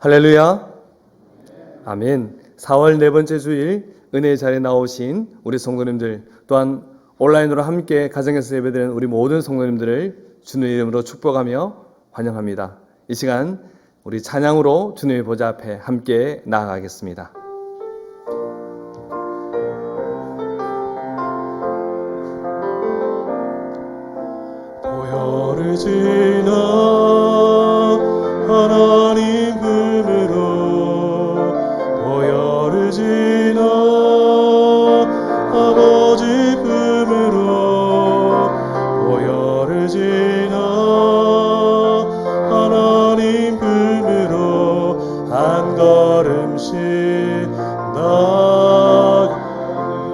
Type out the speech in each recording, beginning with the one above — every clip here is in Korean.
할렐루야. 아멘. 4월 네 번째 주일 은혜의 자리에 나오신 우리 성도님들, 또한 온라인으로 함께 가정에서 예배드리는 우리 모든 성도님들을 주님의 이름으로 축복하며 환영합니다. 이 시간 우리 찬양으로 주님의 보좌 앞에 함께 나아가겠습니다. 보혈을 지나 하나님 품으로, 보혈을 지나 아버지 품으로, 보혈을 지나 하나님 품으로 한 걸음씩 나아가.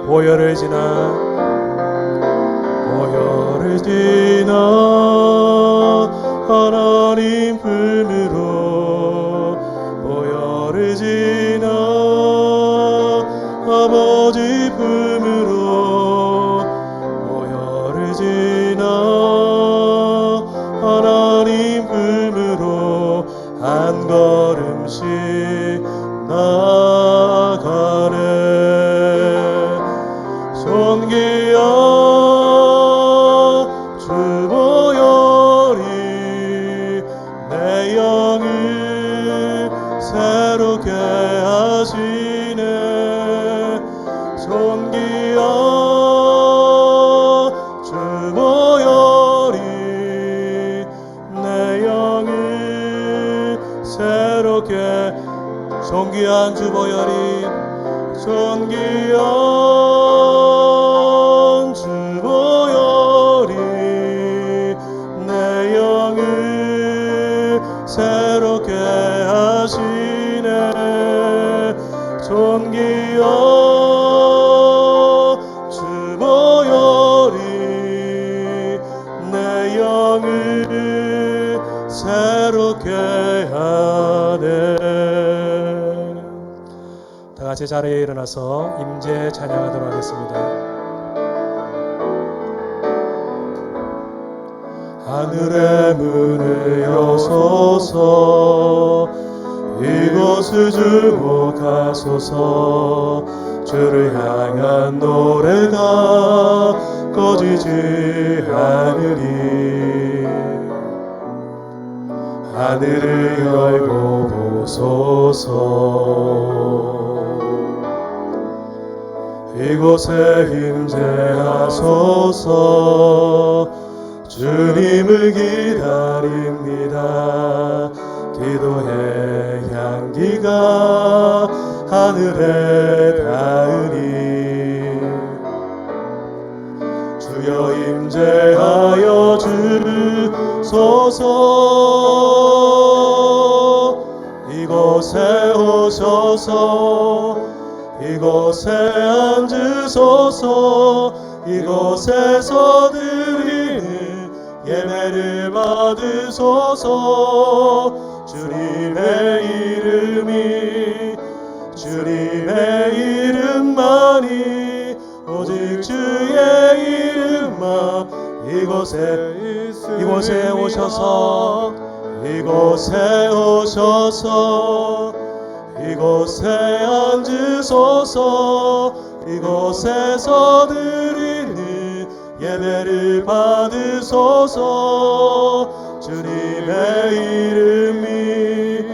보혈을 지나, 보혈을 지나 하나님 품으로, 보혈을 지나 아버지 품으로, 보혈을 지나 하나님 품으로 한 걸음씩 나아가네. 손귀한 새롭게 하시네. 손귀한 주 보혈이 내 영을 새롭게. 손귀한 주 보혈이, 손귀한 주 보혈이 내 영을 새롭게 하시네. 손귀한 주 보혈이 내 영을 새롭게 하네. 다 같이 자리에 일어나서 임재 찬양하도록 하겠습니다. 하늘의 문을 여소서, 이곳을 주목하소서. 주를 향한 노래가 꺼지지 않으리. 하늘을 열고 보소서. 이곳에 임재하소서. 주님을 기다립니다. 기도의 향기가 하늘에 닿으니, 주여 임재하여 주소서. 이곳에 오셔서 이곳에 앉으소서. 이곳에서 드리는 예배를 받으소서. 주님의 이름이, 주님의 이름만이, 오직 주의 이름만 이곳에 오셔서, 이곳에 오셔서 이곳에 앉으소서. 이곳에서 드리는 예배를 받으소서. 주님의 이름이,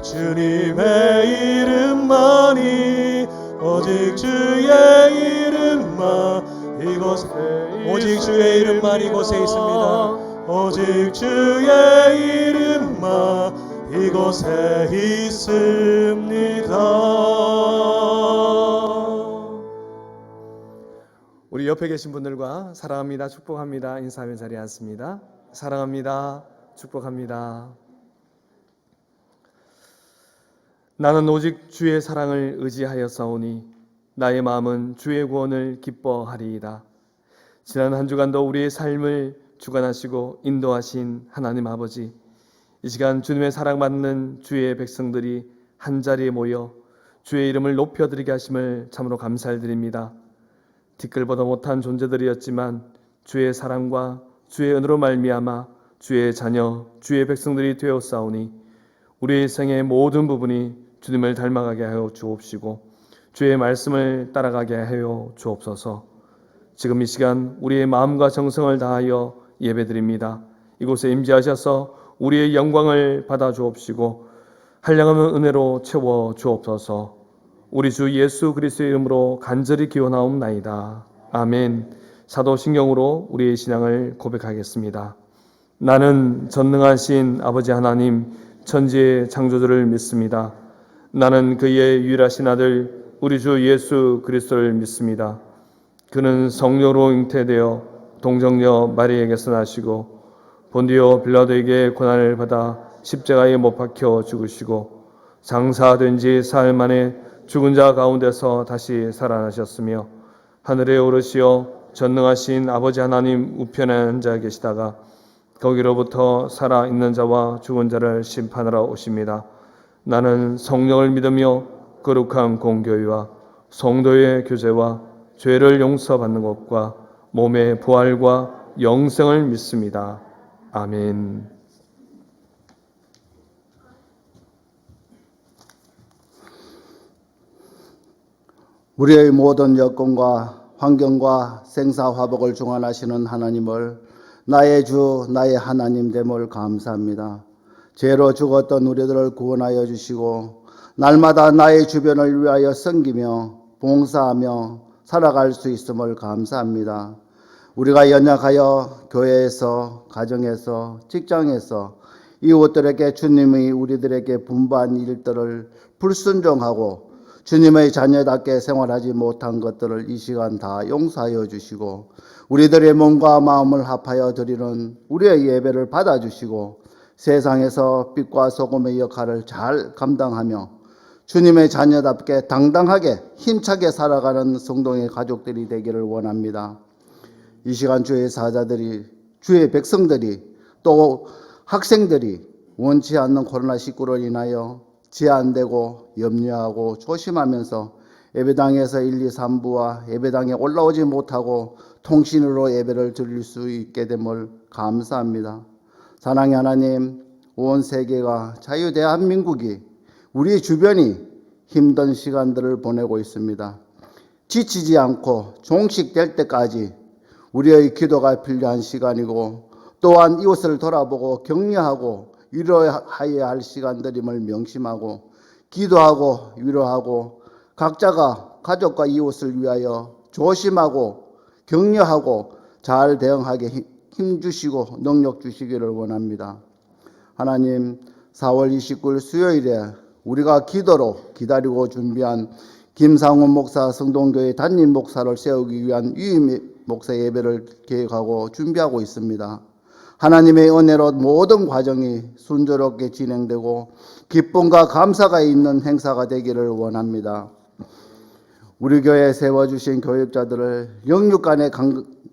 주님의 이름만이, 오직 주의 이름만 이곳에, 오직 주의 이름만 이곳에 있습니다. 오직 주의 이름만 이곳에 있습니다. 우리 옆에 계신 분들과 사랑합니다, 축복합니다 인사하며 자리에 앉습니다. 사랑합니다, 축복합니다. 나는 오직 주의 사랑을 의지하였사오니 나의 마음은 주의 구원을 기뻐하리이다. 지난 한 주간도 우리의 삶을 주관하시고 인도하신 하나님 아버지, 이 시간 주님의 사랑받는 주의 백성들이 한자리에 모여 주의 이름을 높여드리게 하심을 참으로 감사드립니다. 티끌보다 못한 존재들이었지만 주의 사랑과 주의 은혜로 말미암아 주의 자녀, 주의 백성들이 되었사오니 우리 생의 모든 부분이 주님을 닮아가게 하여 주옵시고 주의 말씀을 따라가게 하여 주옵소서. 지금 이 시간 우리의 마음과 정성을 다하여 예배드립니다. 이곳에 임재하셔서 우리의 영광을 받아 주옵시고 한량없는 은혜로 채워 주옵소서. 우리 주 예수 그리스도의 이름으로 간절히 기원하옵나이다. 아멘. 사도신경으로 우리의 신앙을 고백하겠습니다. 나는 전능하신 아버지 하나님 천지의 창조주를 믿습니다. 나는 그의 유일하신 아들 우리 주 예수 그리스도를 믿습니다. 그는 성령으로 잉태되어 동정녀 마리에게서 나시고 본디오 빌라도에게 고난을 받아 십자가에 못 박혀 죽으시고 장사된 지 사흘 만에 죽은 자 가운데서 다시 살아나셨으며 하늘에 오르시어 전능하신 아버지 하나님 우편에 앉아 계시다가 거기로부터 살아있는 자와 죽은 자를 심판하러 오십니다. 나는 성령을 믿으며 거룩한 공교회와 성도의 교제와 죄를 용서받는 것과 몸의 부활과 영생을 믿습니다. 아멘. 우리의 모든 여건과 환경과 생사화복을 중환하시는 하나님을 나의 주 나의 하나님 됨을 감사합니다. 죄로 죽었던 우리들을 구원하여 주시고 날마다 나의 주변을 위하여 섬기며 봉사하며 살아갈 수 있음을 감사합니다. 우리가 연약하여 교회에서, 가정에서, 직장에서 이웃들에게 주님이 우리들에게 분부한 일들을 불순종하고 주님의 자녀답게 생활하지 못한 것들을 이 시간 다 용서하여 주시고 우리들의 몸과 마음을 합하여 드리는 우리의 예배를 받아주시고 세상에서 빛과 소금의 역할을 잘 감당하며 주님의 자녀답게 당당하게 힘차게 살아가는 성동의 가족들이 되기를 원합니다. 이 시간 주의 사자들이, 주의 백성들이, 또 학생들이 원치 않는 코로나19로 인하여 제한되고 염려하고 조심하면서 예배당에서 1, 2, 3부와 예배당에 올라오지 못하고 통신으로 예배를 드릴 수 있게 됨을 감사합니다. 사랑의 하나님, 온 세계가 자유대한민국이 우리 주변이 힘든 시간들을 보내고 있습니다. 지치지 않고 종식될 때까지 우리의 기도가 필요한 시간이고 또한 이웃을 돌아보고 격려하고 위로해야 할 시간들임을 명심하고 기도하고 위로하고 각자가 가족과 이웃을 위하여 조심하고 격려하고 잘 대응하게 힘주시고 능력 주시기를 원합니다. 하나님, 4월 29일 수요일에 우리가 기도로 기다리고 준비한 김상훈 목사 성동교회 담임 목사를 세우기 위한 유임 목사 예배를 계획하고 준비하고 있습니다. 하나님의 은혜로 모든 과정이 순조롭게 진행되고 기쁨과 감사가 있는 행사가 되기를 원합니다. 우리 교회에 세워주신 교육자들을 영육간에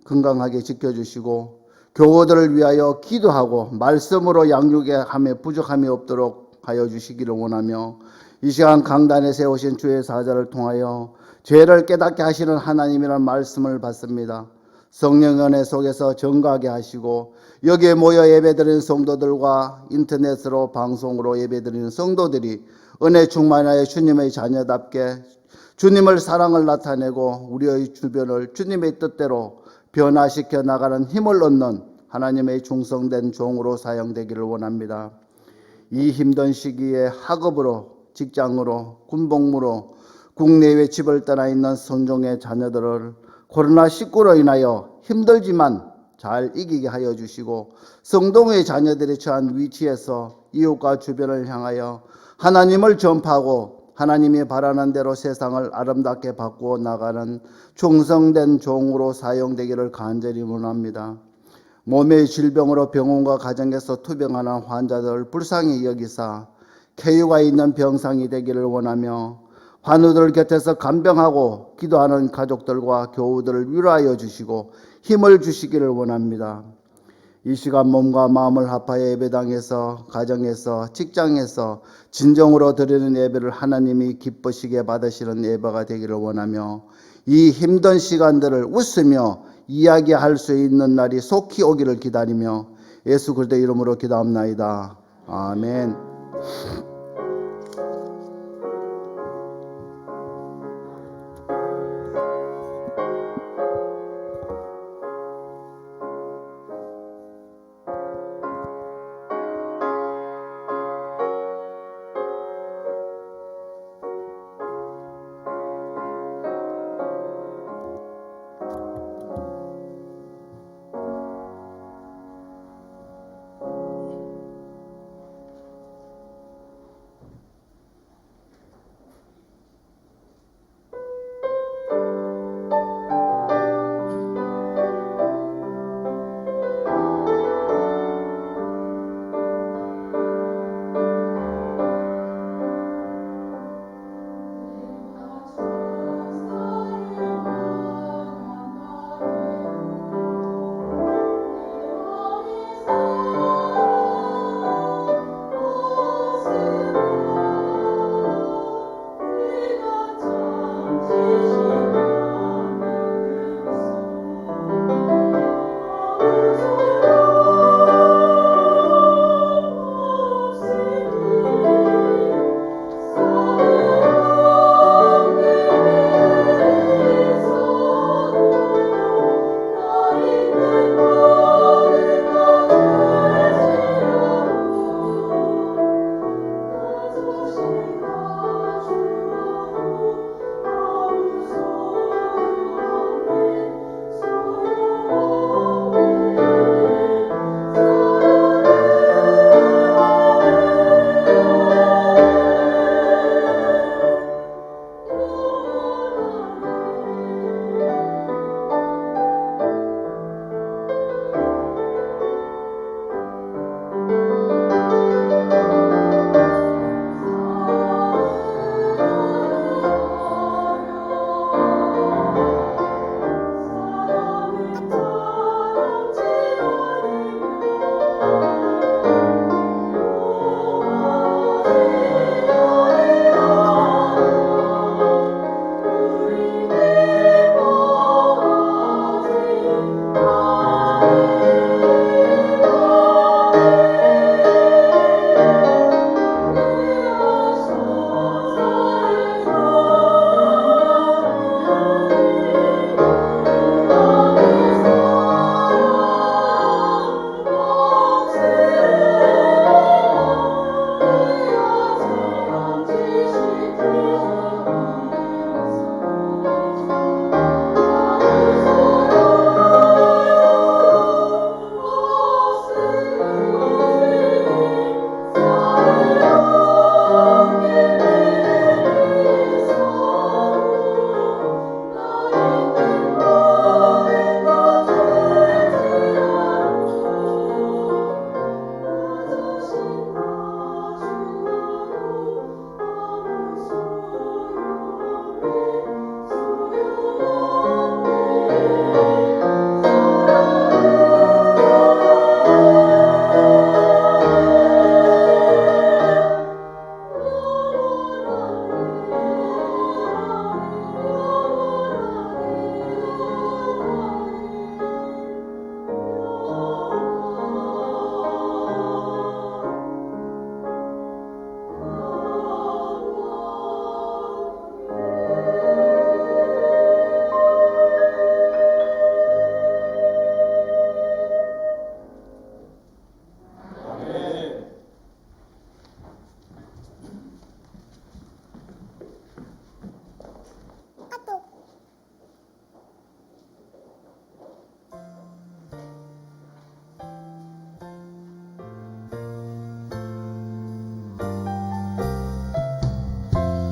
건강하게 지켜주시고 교우들을 위하여 기도하고 말씀으로 양육에 함에 부족함이 없도록 하여 주시기를 원하며 이 시간 강단에 세우신 주의 사자를 통하여 죄를 깨닫게 하시는 하나님이라는 말씀을 받습니다. 성령 은혜 속에서 정가하게 하시고 여기에 모여 예배드리는 성도들과 인터넷으로 방송으로 예배드리는 성도들이 은혜 충만하여 주님의 자녀답게 주님을 사랑을 나타내고 우리의 주변을 주님의 뜻대로 변화시켜 나가는 힘을 얻는 하나님의 충성된 종으로 사용되기를 원합니다. 이 힘든 시기에 학업으로, 직장으로, 군복무로 국내외 집을 떠나 있는 성종의 자녀들을 코로나19로 인하여 힘들지만 잘 이기게 하여 주시고 성동의 자녀들이 처한 위치에서 이웃과 주변을 향하여 하나님을 전파하고 하나님이 바라는 대로 세상을 아름답게 바꾸어 나가는 충성된 종으로 사용되기를 간절히 원합니다. 몸의 질병으로 병원과 가정에서 투병하는 환자들을 불쌍히 여기사 쾌유가 있는 병상이 되기를 원하며 환우들 곁에서 간병하고 기도하는 가족들과 교우들을 위로하여 주시고 힘을 주시기를 원합니다. 이 시간 몸과 마음을 합하여 예배당에서, 가정에서, 직장에서 진정으로 드리는 예배를 하나님이 기쁘시게 받으시는 예배가 되기를 원하며 이 힘든 시간들을 웃으며 이야기할 수 있는 날이 속히 오기를 기다리며 예수 그리스도 이름으로 기도합나이다. 아멘.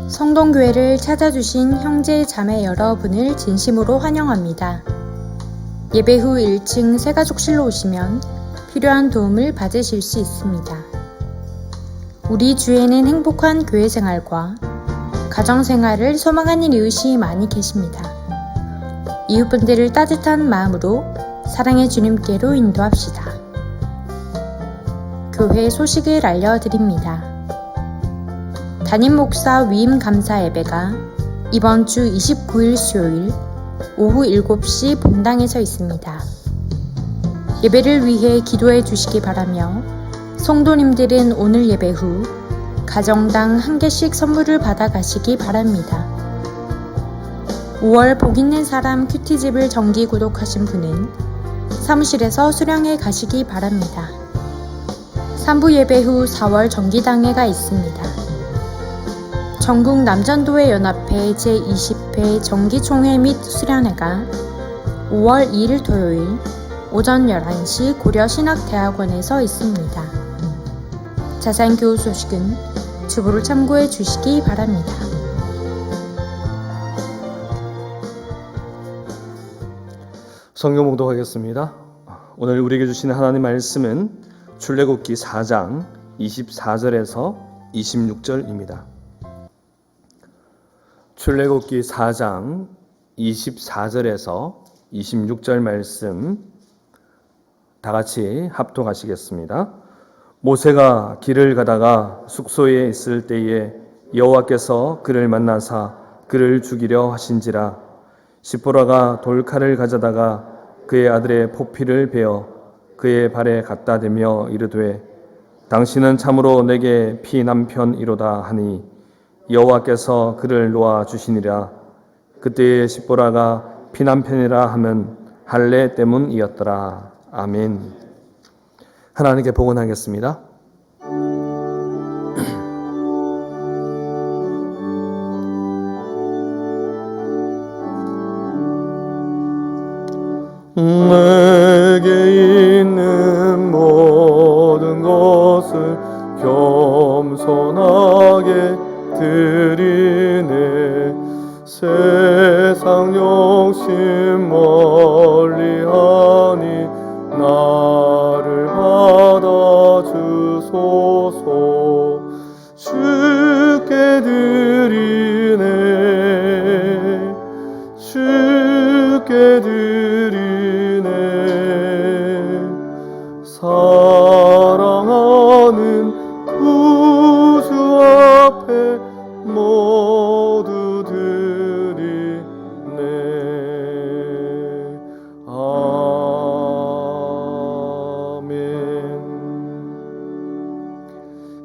성동교회를 찾아주신 형제 자매 여러분을 진심으로 환영합니다. 예배 후 1층 새가족실로 오시면 필요한 도움을 받으실 수 있습니다. 우리 주에는 행복한 교회 생활과 가정 생활을 소망하는 이웃이 많이 계십니다. 이웃분들을 따뜻한 마음으로 사랑의 주님께로 인도합시다. 교회 소식을 알려드립니다. 담임 목사 위임 감사 예배가 이번 주 29일 수요일 오후 7시 본당에서 있습니다. 예배를 위해 기도해 주시기 바라며 성도님들은 오늘 예배 후 가정당 1개씩 선물을 받아 가시기 바랍니다. 5월 복 있는 사람 큐티집을 정기 구독하신 분은 사무실에서 수령해 가시기 바랍니다. 3부 예배 후 4월 정기당회가 있습니다. 전국 남전도회 연합회 제20회 정기총회 및 수련회가 5월 2일 토요일 오전 11시 고려신학대학원에서 있습니다. 자세한 교우 소식은 주보를 참고해 주시기 바랍니다. 성경 봉독하겠습니다. 오늘 우리에게 주시는 하나님 말씀은 출애굽기 4장 24절에서 26절입니다. 출애굽기 4장 24절에서 26절 말씀 다 같이 합독하시겠습니다. 모세가 길을 가다가 숙소에 있을 때에 여호와께서 그를 만나사 그를 죽이려 하신지라. 시보라가 돌칼을 가져다가 그의 아들의 포피를 베어 그의 발에 갖다 대며 이르되 당신은 참으로 내게 피남편이로다 하니 여호와께서 그를 놓아 주시니라. 그때에 시보라가 피남편이라 하면 할례 때문이었더라. 아멘. 하나님께 복원하겠습니다. 내게 있는 모든 것을 겸손하게 드리네. 세상 욕심 멀리하니 나를 받아주소서. 주께 드리네. 주께 드리네. 사랑하는 구주 앞에 모두 드리네. 아멘.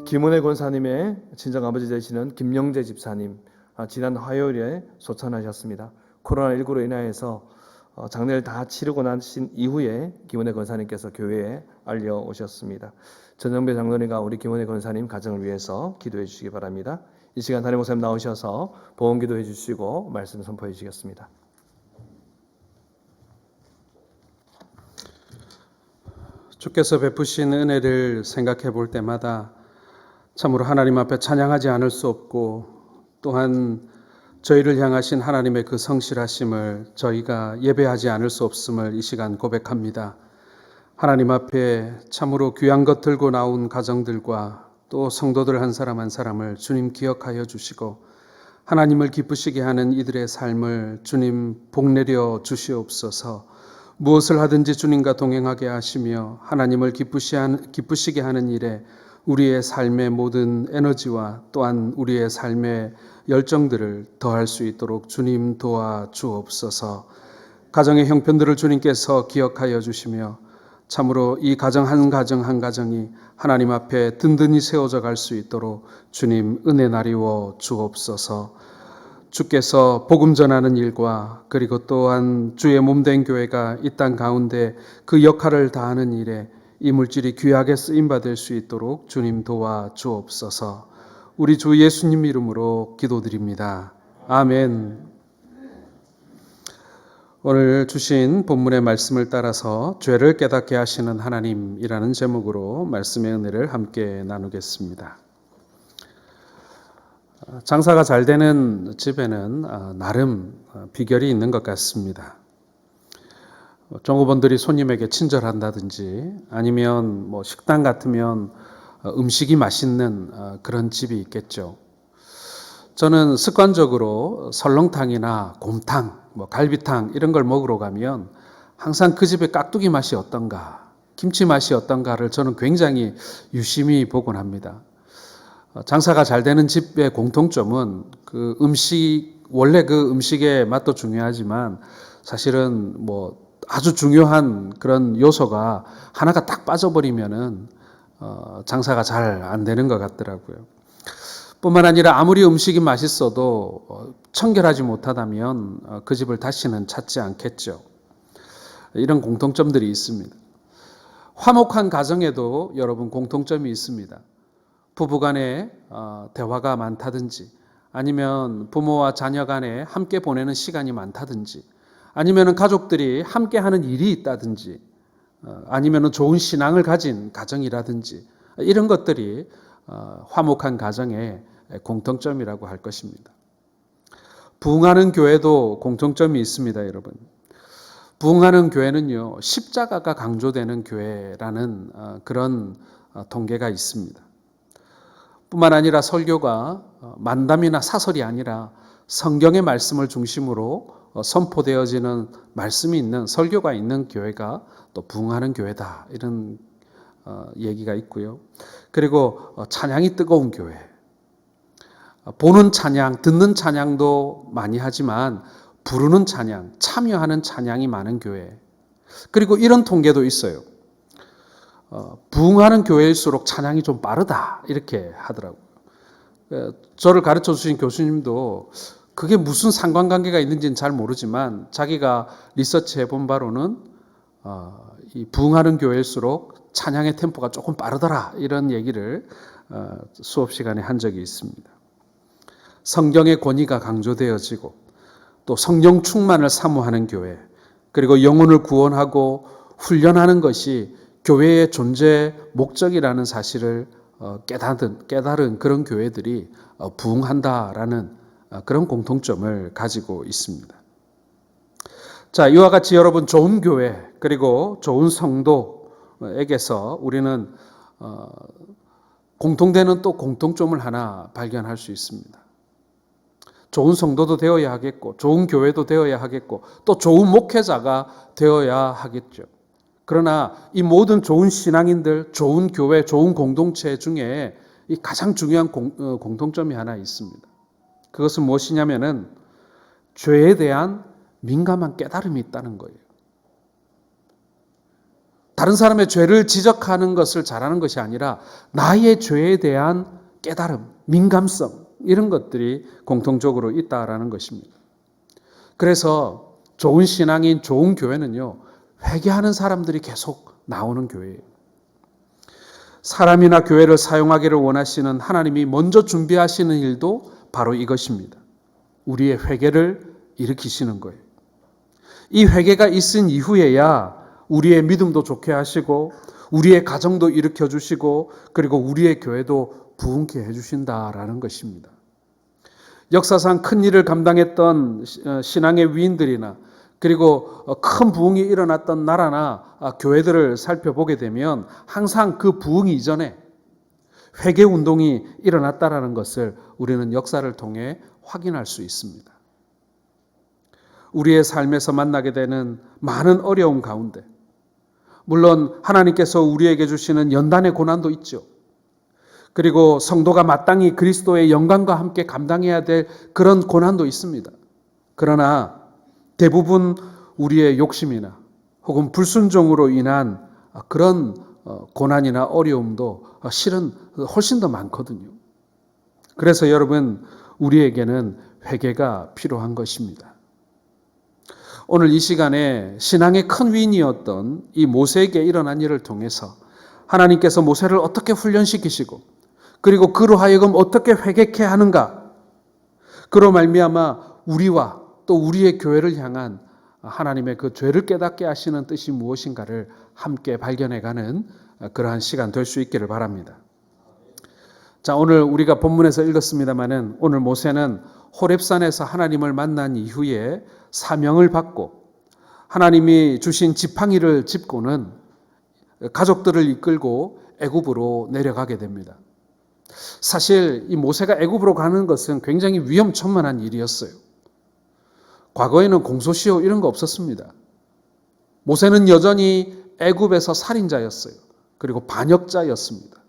김은혜 권사님의 친정아버지 되시는 김영재 집사님, 지난 화요일에 소천하셨습니다. 코로나19로 인하여서 장례를 다 치르고 나신 이후에 김은혜 권사님께서 교회에 알려오셨습니다. 전영배 장로님과 우리 김은혜 권사님 가정을 위해서 기도해 주시기 바랍니다. 이 시간 담임 목사님 나오셔서 보험 기도해 주시고 말씀 선포해 주시겠습니다. 주께서 베푸신 은혜를 생각해 볼 때마다 참으로 하나님 앞에 찬양하지 않을 수 없고, 또한 저희를 향하신 하나님의 그 성실하심을 저희가 예배하지 않을 수 없음을 이 시간 고백합니다. 하나님 앞에 참으로 귀한 것 들고 나온 가정들과 또 성도들 한 사람 한 사람을 주님 기억하여 주시고, 하나님을 기쁘시게 하는 이들의 삶을 주님 복내려 주시옵소서. 무엇을 하든지 주님과 동행하게 하시며 하나님을 기쁘시게 하는 일에 우리의 삶의 모든 에너지와 또한 우리의 삶의 열정들을 더할 수 있도록 주님 도와주옵소서. 가정의 형편들을 주님께서 기억하여 주시며 참으로 이 가정 한 가정이 하나님 앞에 든든히 세워져 갈 수 있도록 주님 은혜 나리워 주옵소서. 주께서 복음 전하는 일과 그리고 또한 주의 몸된 교회가 이 땅 가운데 그 역할을 다하는 일에 이 물질이 귀하게 쓰임받을 수 있도록 주님 도와주옵소서. 우리 주 예수님 이름으로 기도드립니다. 아멘. 오늘 주신 본문의 말씀을 따라서 죄를 깨닫게 하시는 하나님이라는 제목으로 말씀의 은혜를 함께 나누겠습니다. 장사가 잘 되는 집에는 나름 비결이 있는 것 같습니다. 종업원들이 손님에게 친절한다든지 아니면 뭐 식당 같으면 음식이 맛있는 그런 집이 있겠죠. 저는 습관적으로 설렁탕이나 곰탕, 뭐 갈비탕 이런 걸 먹으러 가면 항상 그 집의 깍두기 맛이 어떤가, 김치 맛이 어떤가를 저는 굉장히 유심히 보곤 합니다. 장사가 잘 되는 집의 공통점은 그 음식, 원래 그 음식의 맛도 중요하지만 사실은 뭐 아주 중요한 그런 요소가 하나가 딱 빠져버리면은 장사가 잘 안 되는 것 같더라고요. 뿐만 아니라 아무리 음식이 맛있어도 청결하지 못하다면 그 집을 다시는 찾지 않겠죠. 이런 공통점들이 있습니다. 화목한 가정에도 여러분 공통점이 있습니다. 부부간에 대화가 많다든지 아니면 부모와 자녀 간에 함께 보내는 시간이 많다든지 아니면 가족들이 함께 하는 일이 있다든지 아니면 좋은 신앙을 가진 가정이라든지 이런 것들이 화목한 가정의 공통점이라고 할 것입니다. 부흥하는 교회도 공통점이 있습니다, 여러분. 부흥하는 교회는요, 십자가가 강조되는 교회라는 그런 통계가 있습니다. 뿐만 아니라 설교가 만담이나 사설이 아니라 성경의 말씀을 중심으로 선포되어지는 말씀이 있는 설교가 있는 교회가 또 부흥하는 교회다 이런 얘기가 있고요. 그리고 찬양이 뜨거운 교회, 보는 찬양, 듣는 찬양도 많이 하지만 부르는 찬양, 참여하는 찬양이 많은 교회. 그리고 이런 통계도 있어요. 부흥하는 교회일수록 찬양이 좀 빠르다 이렇게 하더라고요. 저를 가르쳐 주신 교수님도 그게 무슨 상관관계가 있는지는 잘 모르지만 자기가 리서치해 본 바로는 이 부흥하는 교회일수록 찬양의 템포가 조금 빠르더라 이런 얘기를 수업 시간에 한 적이 있습니다. 성경의 권위가 강조되어지고 또 성령 충만을 사모하는 교회, 그리고 영혼을 구원하고 훈련하는 것이 교회의 존재 목적이라는 사실을 깨달은 그런 교회들이 부흥한다라는 그런 공통점을 가지고 있습니다. 자, 이와 같이 여러분 좋은 교회 그리고 좋은 성도에게서 우리는 공통되는 또 공통점을 하나 발견할 수 있습니다. 좋은 성도도 되어야 하겠고 좋은 교회도 되어야 하겠고 또 좋은 목회자가 되어야 하겠죠. 그러나 이 모든 좋은 신앙인들, 좋은 교회, 좋은 공동체 중에 이 가장 중요한 공통점이 하나 있습니다. 그것은 무엇이냐면은 죄에 대한 민감한 깨달음이 있다는 거예요. 다른 사람의 죄를 지적하는 것을 잘하는 것이 아니라 나의 죄에 대한 깨달음, 민감성 이런 것들이 공통적으로 있다라는 것입니다. 그래서 좋은 신앙인, 좋은 교회는요, 회개하는 사람들이 계속 나오는 교회예요. 사람이나 교회를 사용하기를 원하시는 하나님이 먼저 준비하시는 일도 바로 이것입니다. 우리의 회개를 일으키시는 거예요. 이 회개가 있은 이후에야 우리의 믿음도 좋게 하시고 우리의 가정도 일으켜 주시고 그리고 우리의 교회도 부흥케 해주신다라는 것입니다. 역사상 큰 일을 감당했던 신앙의 위인들이나 그리고 큰 부흥이 일어났던 나라나 교회들을 살펴보게 되면 항상 그 부흥 이전에 회개 운동이 일어났다라는 것을 우리는 역사를 통해 확인할 수 있습니다. 우리의 삶에서 만나게 되는 많은 어려움 가운데 물론 하나님께서 우리에게 주시는 연단의 고난도 있죠. 그리고 성도가 마땅히 그리스도의 영광과 함께 감당해야 될 그런 고난도 있습니다. 그러나 대부분 우리의 욕심이나 혹은 불순종으로 인한 그런 고난이나 어려움도 실은 훨씬 더 많거든요. 그래서 여러분, 우리에게는 회개가 필요한 것입니다. 오늘 이 시간에 신앙의 큰 위인이었던 이 모세에게 일어난 일을 통해서 하나님께서 모세를 어떻게 훈련시키시고 그리고 그로 하여금 어떻게 회개케 하는가, 그로 말미암아 우리와 또 우리의 교회를 향한 하나님의 그 죄를 깨닫게 하시는 뜻이 무엇인가를 함께 발견해가는 그러한 시간 될 수 있기를 바랍니다. 자, 오늘 우리가 본문에서 읽었습니다마는 오늘 모세는 호렙산에서 하나님을 만난 이후에 사명을 받고 하나님이 주신 지팡이를 짚고는 가족들을 이끌고 애굽으로 내려가게 됩니다. 사실 이 모세가 애굽으로 가는 것은 굉장히 위험천만한 일이었어요. 과거에는 공소시효 이런 거 없었습니다. 모세는 여전히 애굽에서 살인자였어요. 그리고 반역자였습니다.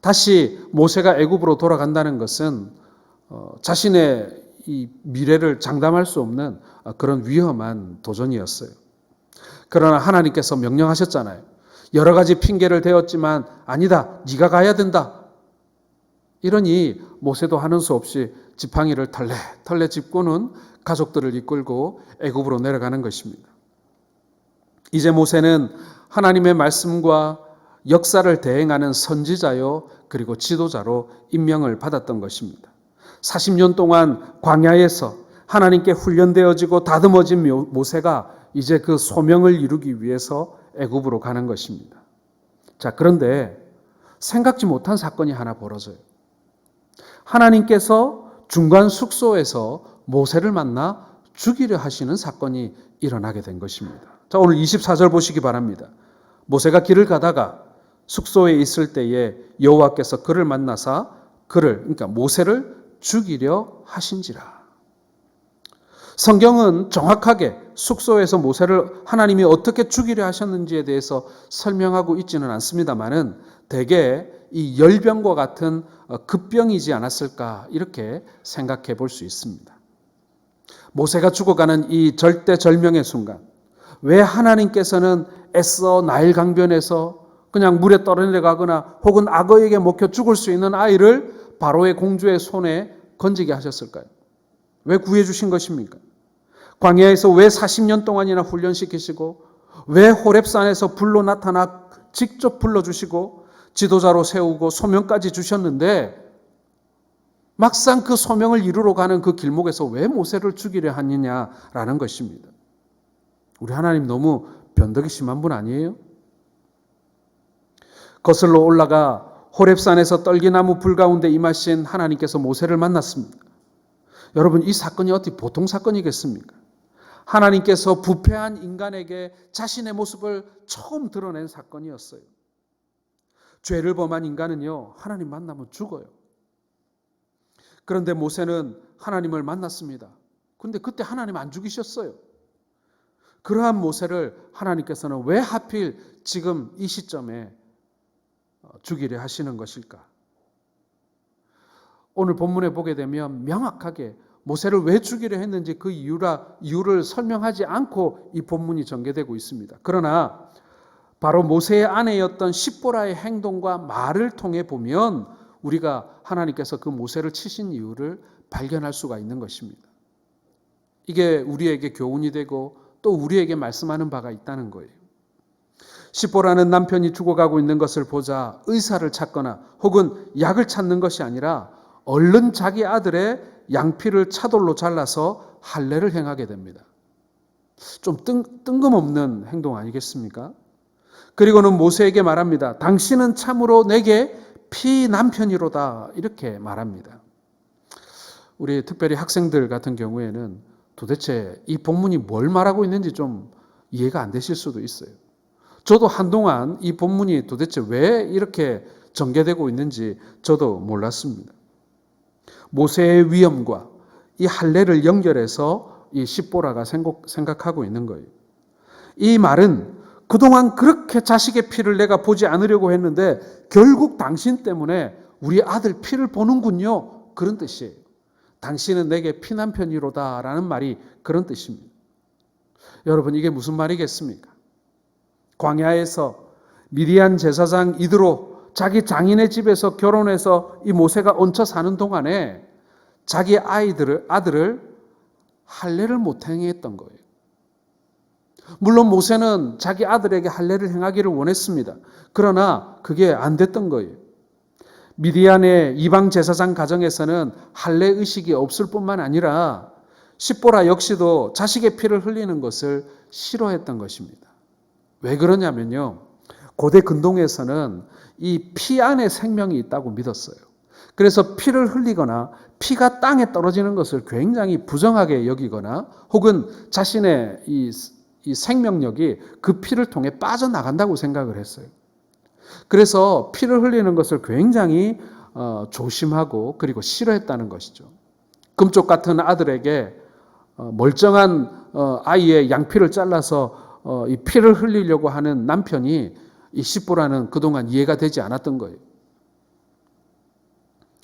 다시 모세가 애굽으로 돌아간다는 것은 자신의 이 미래를 장담할 수 없는 그런 위험한 도전이었어요. 그러나 하나님께서 명령하셨잖아요. 여러 가지 핑계를 대었지만 아니다, 네가 가야 된다. 이러니 모세도 하는 수 없이 지팡이를 털레 짚고는 가족들을 이끌고 애굽으로 내려가는 것입니다. 이제 모세는 하나님의 말씀과 역사를 대행하는 선지자요 그리고 지도자로 임명을 받았던 것입니다. 40년 동안 광야에서 하나님께 훈련되어지고 다듬어진 모세가 이제 그 소명을 이루기 위해서 애굽으로 가는 것입니다. 자, 그런데 생각지 못한 사건이 하나 벌어져요. 하나님께서 중간 숙소에서 모세를 만나 죽이려 하시는 사건이 일어나게 된 것입니다. 자, 오늘 24절 보시기 바랍니다. 모세가 길을 가다가 숙소에 있을 때에 여호와께서 그를 만나사 그러니까 모세를 죽이려 하신지라. 성경은 정확하게 숙소에서 모세를 하나님이 어떻게 죽이려 하셨는지에 대해서 설명하고 있지는 않습니다만은 대개 이 열병과 같은 급병이지 않았을까 이렇게 생각해 볼 수 있습니다. 모세가 죽어가는 이 절대절명의 순간, 왜 하나님께서는 애써 나일 강변에서 그냥 물에 떨어내려가거나 혹은 악어에게 먹혀 죽을 수 있는 아이를 바로의 공주의 손에 건지게 하셨을까요? 왜 구해주신 것입니까? 광야에서 왜 40년 동안이나 훈련시키시고 왜 호렙산에서 불로 나타나 직접 불러주시고 지도자로 세우고 소명까지 주셨는데 막상 그 소명을 이루러 가는 그 길목에서 왜 모세를 죽이려 하느냐라는 것입니다. 우리 하나님 너무 변덕이 심한 분 아니에요? 거슬러 올라가 호렙산에서 떨기나무 불 가운데 임하신 하나님께서 모세를 만났습니다. 여러분, 이 사건이 어떻게 보통 사건이겠습니까? 하나님께서 부패한 인간에게 자신의 모습을 처음 드러낸 사건이었어요. 죄를 범한 인간은요, 하나님 만나면 죽어요. 그런데 모세는 하나님을 만났습니다. 그런데 그때 하나님 안 죽이셨어요. 그러한 모세를 하나님께서는 왜 하필 지금 이 시점에 죽이려 하시는 것일까? 오늘 본문에 보게 되면 명확하게 모세를 왜 죽이려 했는지 그 이유를 설명하지 않고 이 본문이 전개되고 있습니다. 그러나 바로 모세의 아내였던 십보라의 행동과 말을 통해 보면 우리가 하나님께서 그 모세를 치신 이유를 발견할 수가 있는 것입니다. 이게 우리에게 교훈이 되고 또 우리에게 말씀하는 바가 있다는 거예요. 십보라는 남편이 죽어가고 있는 것을 보자 의사를 찾거나 혹은 약을 찾는 것이 아니라 얼른 자기 아들의 양피를 차돌로 잘라서 할례를 행하게 됩니다. 좀 뜬금없는 행동 아니겠습니까? 그리고는 모세에게 말합니다. 당신은 참으로 내게 피남편이로다 이렇게 말합니다. 우리 특별히 학생들 같은 경우에는 도대체 이 본문이 뭘 말하고 있는지 좀 이해가 안 되실 수도 있어요. 저도 한동안 이 본문이 도대체 왜 이렇게 전개되고 있는지 저도 몰랐습니다. 모세의 위엄과 이 할례를 연결해서 이 십보라가 생각하고 있는 거예요. 이 말은 그동안 그렇게 자식의 피를 내가 보지 않으려고 했는데 결국 당신 때문에 우리 아들 피를 보는군요. 그런 뜻이에요. 당신은 내게 피남편이로다 라는 말이 그런 뜻입니다. 여러분, 이게 무슨 말이겠습니까? 광야에서 미디안 제사장 이드로 자기 장인의 집에서 결혼해서 이 모세가 얹혀 사는 동안에 자기 아들을 할례를 못 행했던 거예요. 물론 모세는 자기 아들에게 할례를 행하기를 원했습니다. 그러나 그게 안 됐던 거예요. 미디안의 이방 제사장 가정에서는 할례 의식이 없을 뿐만 아니라 십보라 역시도 자식의 피를 흘리는 것을 싫어했던 것입니다. 왜 그러냐면요, 고대 근동에서는 이 피 안에 생명이 있다고 믿었어요. 그래서 피를 흘리거나 피가 땅에 떨어지는 것을 굉장히 부정하게 여기거나 혹은 자신의 이 생명력이 그 피를 통해 빠져나간다고 생각을 했어요. 그래서 피를 흘리는 것을 굉장히 조심하고 그리고 싫어했다는 것이죠. 금쪽 같은 아들에게 멀쩡한 아이의 양피를 잘라서 이 피를 흘리려고 하는 남편이 이 십보라는 그동안 이해가 되지 않았던 거예요.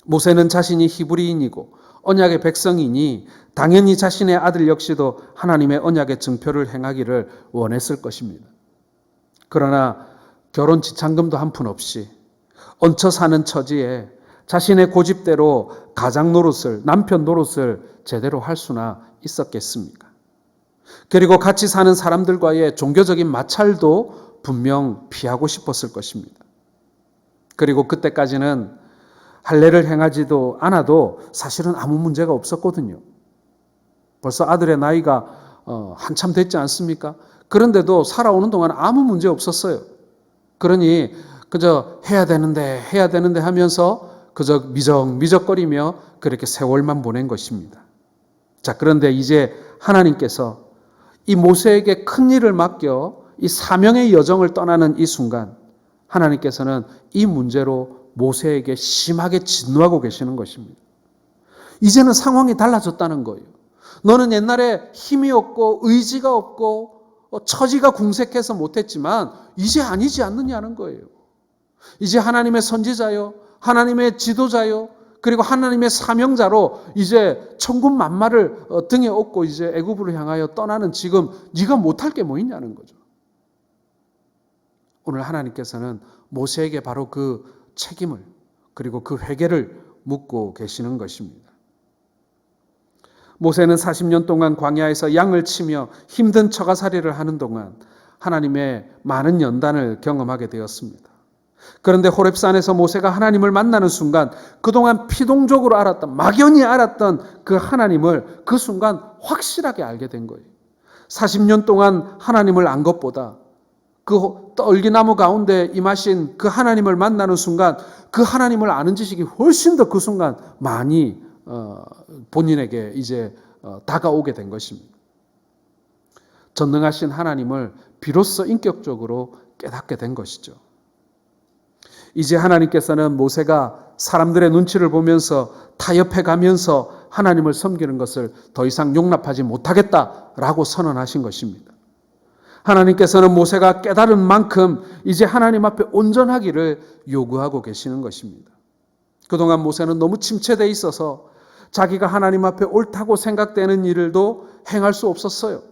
모세는 자신이 히브리인이고 언약의 백성이니 당연히 자신의 아들 역시도 하나님의 언약의 증표를 행하기를 원했을 것입니다. 그러나 결혼 지참금도 한 푼 없이 얹혀 사는 처지에 자신의 고집대로 가장 노릇을, 남편 노릇을 제대로 할 수나 있었겠습니까? 그리고 같이 사는 사람들과의 종교적인 마찰도 분명 피하고 싶었을 것입니다. 그리고 그때까지는 할례를 행하지도 않아도 사실은 아무 문제가 없었거든요. 벌써 아들의 나이가 한참 됐지 않습니까? 그런데도 살아오는 동안 아무 문제 없었어요. 그러니 그저 해야 되는데 하면서 그저 미적거리며 그렇게 세월만 보낸 것입니다. 자, 그런데 이제 하나님께서 이 모세에게 큰 일을 맡겨 이 사명의 여정을 떠나는 이 순간 하나님께서는 이 문제로 모세에게 심하게 진노하고 계시는 것입니다. 이제는 상황이 달라졌다는 거예요. 너는 옛날에 힘이 없고 의지가 없고 처지가 궁색해서 못했지만 이제 아니지 않느냐는 거예요. 이제 하나님의 선지자요, 하나님의 지도자요, 그리고 하나님의 사명자로 이제 천군 만마를 등에 업고 이제 애굽으로 향하여 떠나는 지금 네가 못할 게 뭐 있냐는 거죠. 오늘 하나님께서는 모세에게 바로 그 책임을 그리고 그 회개를 묻고 계시는 것입니다. 모세는 40년 동안 광야에서 양을 치며 힘든 처가살이를 하는 동안 하나님의 많은 연단을 경험하게 되었습니다. 그런데 호렙산에서 모세가 하나님을 만나는 순간 그동안 피동적으로 알았던, 막연히 알았던 그 하나님을 그 순간 확실하게 알게 된 거예요. 40년 동안 하나님을 안 것보다 그 떨기나무 가운데 임하신 그 하나님을 만나는 순간 그 하나님을 아는 지식이 훨씬 더 그 순간 많이 본인에게 이제 다가오게 된 것입니다. 전능하신 하나님을 비로소 인격적으로 깨닫게 된 것이죠. 이제 하나님께서는 모세가 사람들의 눈치를 보면서 타협해 가면서 하나님을 섬기는 것을 더 이상 용납하지 못하겠다라고 선언하신 것입니다. 하나님께서는 모세가 깨달은 만큼 이제 하나님 앞에 온전하기를 요구하고 계시는 것입니다. 그동안 모세는 너무 침체되어 있어서 자기가 하나님 앞에 옳다고 생각되는 일도 행할 수 없었어요.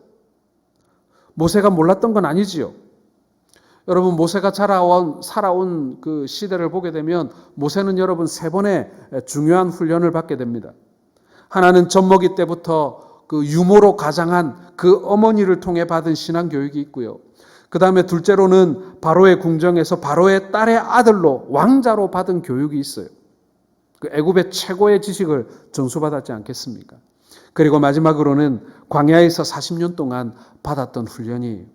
모세가 몰랐던 건 아니지요. 여러분, 모세가 살아온 그 시대를 보게 되면 모세는 여러분 3번의 중요한 훈련을 받게 됩니다. 하나는 젖먹이 때부터 그 유모로 가장한 그 어머니를 통해 받은 신앙 교육이 있고요. 그 다음에 둘째로는 바로의 궁정에서 바로의 딸의 아들로 왕자로 받은 교육이 있어요. 그 애굽의 최고의 지식을 전수받았지 않겠습니까? 그리고 마지막으로는 광야에서 40년 동안 받았던 훈련이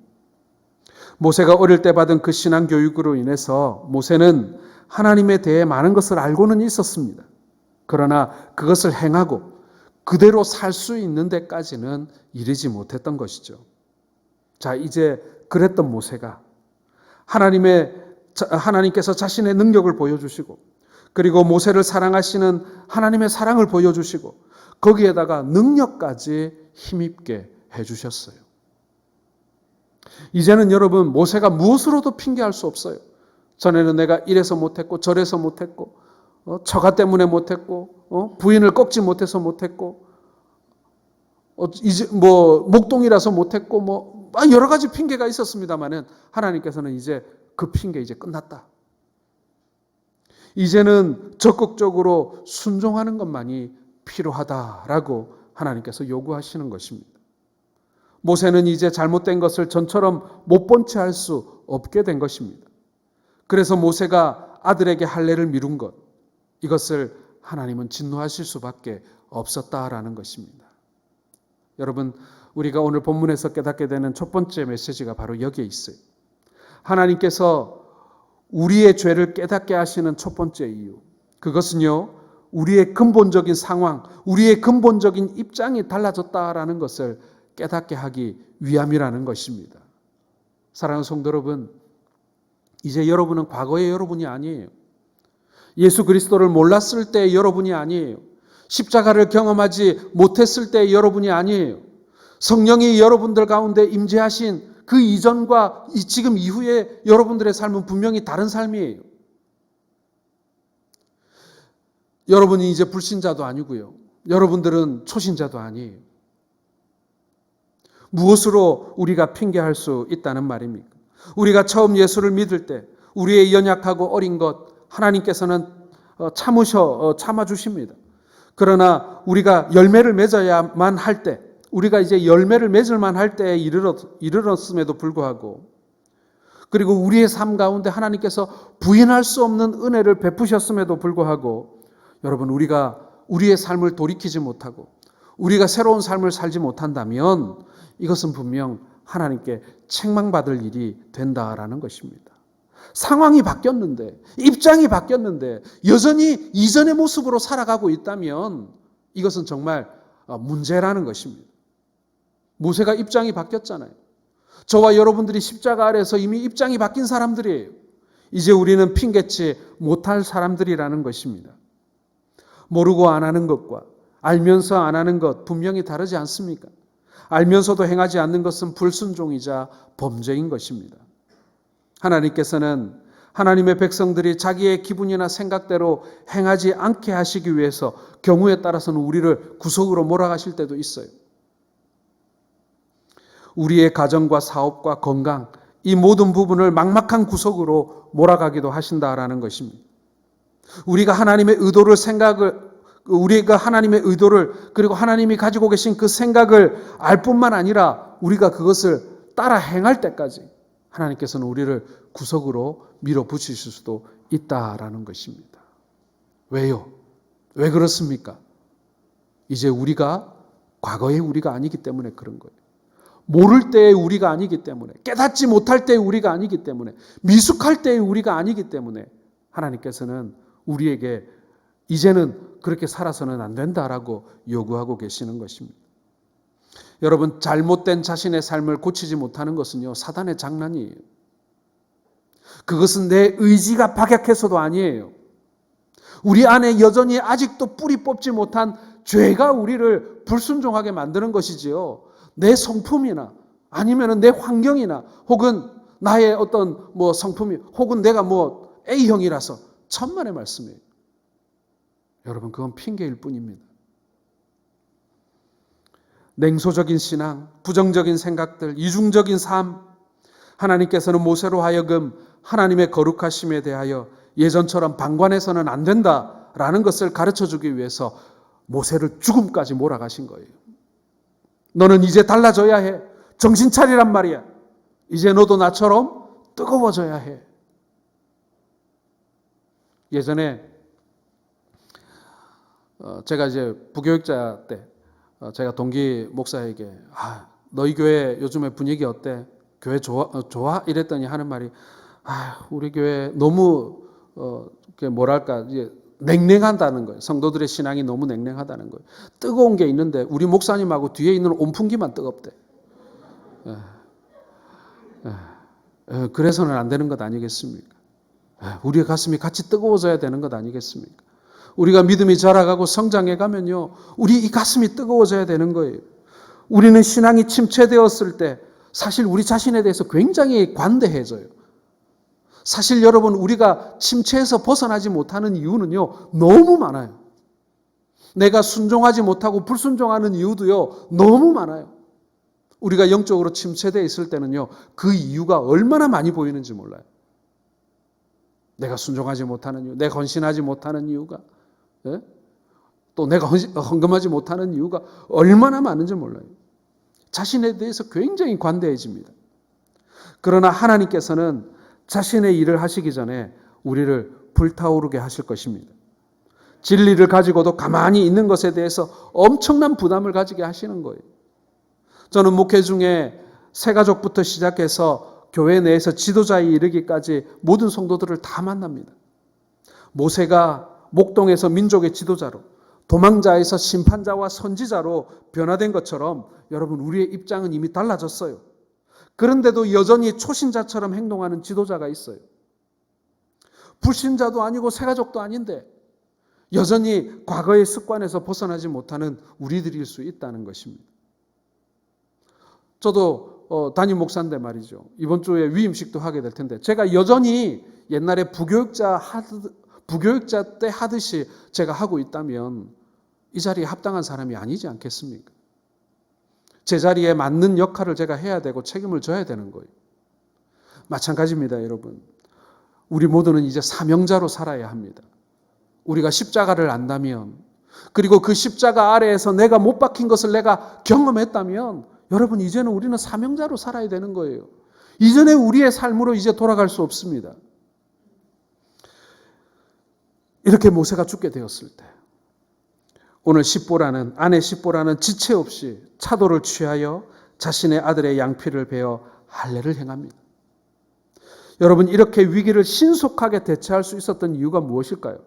모세가 어릴 때 받은 그 신앙 교육으로 인해서 모세는 하나님에 대해 많은 것을 알고는 있었습니다. 그러나 그것을 행하고 그대로 살 수 있는 데까지는 이르지 못했던 것이죠. 자, 이제 그랬던 모세가 하나님께서 자신의 능력을 보여주시고 그리고 모세를 사랑하시는 하나님의 사랑을 보여주시고 거기에다가 능력까지 힘입게 해주셨어요. 이제는 여러분 모세가 무엇으로도 핑계할 수 없어요. 전에는 내가 이래서 못했고 저래서 못했고 처가 때문에 못했고 부인을 꺾지 못해서 못했고 이제 목동이라서 못했고 여러 가지 핑계가 있었습니다만은 하나님께서는 이제 그 핑계 이제 끝났다. 이제는 적극적으로 순종하는 것만이 필요하다라고 하나님께서 요구하시는 것입니다. 모세는 이제 잘못된 것을 전처럼 못 본 채 할 수 없게 된 것입니다. 그래서 모세가 아들에게 할례를 미룬 것, 이것을 하나님은 진노하실 수밖에 없었다라는 것입니다. 여러분, 우리가 오늘 본문에서 깨닫게 되는 첫 번째 메시지가 바로 여기에 있어요. 하나님께서 우리의 죄를 깨닫게 하시는 첫 번째 이유, 그것은요, 우리의 근본적인 상황, 우리의 근본적인 입장이 달라졌다라는 것을 깨닫게 하기 위함이라는 것입니다. 사랑하는 성도 여러분, 이제 여러분은 과거의 여러분이 아니에요. 예수 그리스도를 몰랐을 때의 여러분이 아니에요. 십자가를 경험하지 못했을 때의 여러분이 아니에요. 성령이 여러분들 가운데 임재하신 그 이전과 지금 이후의 여러분들의 삶은 분명히 다른 삶이에요. 여러분이 이제 불신자도 아니고요. 여러분들은 초신자도 아니에요. 무엇으로 우리가 핑계할 수 있다는 말입니까? 우리가 처음 예수를 믿을 때 우리의 연약하고 어린 것 하나님께서는 참아주십니다. 그러나 우리가 열매를 맺어야만 할 때, 우리가 이제 열매를 맺을만 할 때에 이르렀음에도 불구하고, 그리고 우리의 삶 가운데 하나님께서 부인할 수 없는 은혜를 베푸셨음에도 불구하고, 여러분, 우리가 우리의 삶을 돌이키지 못하고 우리가 새로운 삶을 살지 못한다면 이것은 분명 하나님께 책망받을 일이 된다라는 것입니다. 상황이 바뀌었는데, 입장이 바뀌었는데 여전히 이전의 모습으로 살아가고 있다면 이것은 정말 문제라는 것입니다. 모세가 입장이 바뀌었잖아요. 저와 여러분들이 십자가 아래에서 이미 입장이 바뀐 사람들이에요. 이제 우리는 핑계치 못할 사람들이라는 것입니다. 모르고 안 하는 것과 알면서 안 하는 것 분명히 다르지 않습니까? 알면서도 행하지 않는 것은 불순종이자 범죄인 것입니다. 하나님께서는 하나님의 백성들이 자기의 기분이나 생각대로 행하지 않게 하시기 위해서 경우에 따라서는 우리를 구속으로 몰아가실 때도 있어요. 우리의 가정과 사업과 건강, 이 모든 부분을 막막한 구속으로 몰아가기도 하신다라는 것입니다. 우리가 하나님의 의도를 그리고 하나님이 가지고 계신 그 생각을 알 뿐만 아니라 우리가 그것을 따라 행할 때까지 하나님께서는 우리를 구석으로 밀어붙이실 수도 있다라는 것입니다. 왜요? 왜 그렇습니까? 이제 우리가 과거의 우리가 아니기 때문에 그런 거예요. 모를 때의 우리가 아니기 때문에, 깨닫지 못할 때의 우리가 아니기 때문에, 미숙할 때의 우리가 아니기 때문에 하나님께서는 우리에게 이제는 그렇게 살아서는 안 된다라고 요구하고 계시는 것입니다. 여러분, 잘못된 자신의 삶을 고치지 못하는 것은요, 사단의 장난이에요. 그것은 내 의지가 박약해서도 아니에요. 우리 안에 여전히 아직도 뿌리 뽑지 못한 죄가 우리를 불순종하게 만드는 것이지요. 내 성품이나 아니면 내 환경이나 혹은 나의 어떤 성품이 혹은 내가 A형이라서 천만의 말씀이에요. 여러분, 그건 핑계일 뿐입니다. 냉소적인 신앙, 부정적인 생각들, 이중적인 삶, 하나님께서는 모세로 하여금 하나님의 거룩하심에 대하여 예전처럼 방관해서는 안 된다라는 것을 가르쳐주기 위해서 모세를 죽음까지 몰아가신 거예요. 너는 이제 달라져야 해. 정신 차리란 말이야. 이제 너도 나처럼 뜨거워져야 해. 예전에 제가 이제 부교육자 때 제가 동기 목사에게 너희 교회 요즘에 분위기 어때? 교회 좋아? 이랬더니 하는 말이 우리 교회 너무 이제 냉랭하다는 거예요. 성도들의 신앙이 너무 냉랭하다는 거예요. 뜨거운 게 있는데 우리 목사님하고 뒤에 있는 온풍기만 뜨겁대. 그래서는 안 되는 것 아니겠습니까? 우리의 가슴이 같이 뜨거워져야 되는 것 아니겠습니까? 우리가 믿음이 자라가고 성장해 가면요, 우리 이 가슴이 뜨거워져야 되는 거예요. 우리는 신앙이 침체되었을 때 사실 우리 자신에 대해서 굉장히 관대해져요. 사실 여러분, 우리가 침체에서 벗어나지 못하는 이유는요, 너무 많아요. 내가 순종하지 못하고 불순종하는 이유도요, 너무 많아요. 우리가 영적으로 침체되어 있을 때는요, 그 이유가 얼마나 많이 보이는지 몰라요. 내가 순종하지 못하는 이유, 내가 헌신하지 못하는 이유가, 또 내가 헌금하지 못하는 이유가 얼마나 많은지 몰라요. 자신에 대해서 굉장히 관대해집니다. 그러나 하나님께서는 자신의 일을 하시기 전에 우리를 불타오르게 하실 것입니다. 진리를 가지고도 가만히 있는 것에 대해서 엄청난 부담을 가지게 하시는 거예요. 저는 목회 중에 새가족부터 시작해서 교회 내에서 지도자에 이르기까지 모든 성도들을 다 만납니다. 모세가 목동에서 민족의 지도자로, 도망자에서 심판자와 선지자로 변화된 것처럼 여러분, 우리의 입장은 이미 달라졌어요. 그런데도 여전히 초신자처럼 행동하는 지도자가 있어요. 불신자도 아니고 새가족도 아닌데 여전히 과거의 습관에서 벗어나지 못하는 우리들일 수 있다는 것입니다. 저도 담임 목사인데 말이죠. 이번 주에 위임식도 하게 될 텐데 제가 여전히 옛날에 부교육자 때 하듯이 제가 하고 있다면 이 자리에 합당한 사람이 아니지 않겠습니까? 제 자리에 맞는 역할을 제가 해야 되고 책임을 져야 되는 거예요. 마찬가지입니다, 여러분. 우리 모두는 이제 사명자로 살아야 합니다. 우리가 십자가를 안다면, 그리고 그 십자가 아래에서 내가 못 박힌 것을 내가 경험했다면, 여러분, 이제는 우리는 사명자로 살아야 되는 거예요. 이전에 우리의 삶으로 이제 돌아갈 수 없습니다. 이렇게 모세가 죽게 되었을 때, 오늘 아내 십보라는 지체 없이 차도를 취하여 자신의 아들의 양피를 베어 할례를 행합니다. 여러분, 이렇게 위기를 신속하게 대처할 수 있었던 이유가 무엇일까요?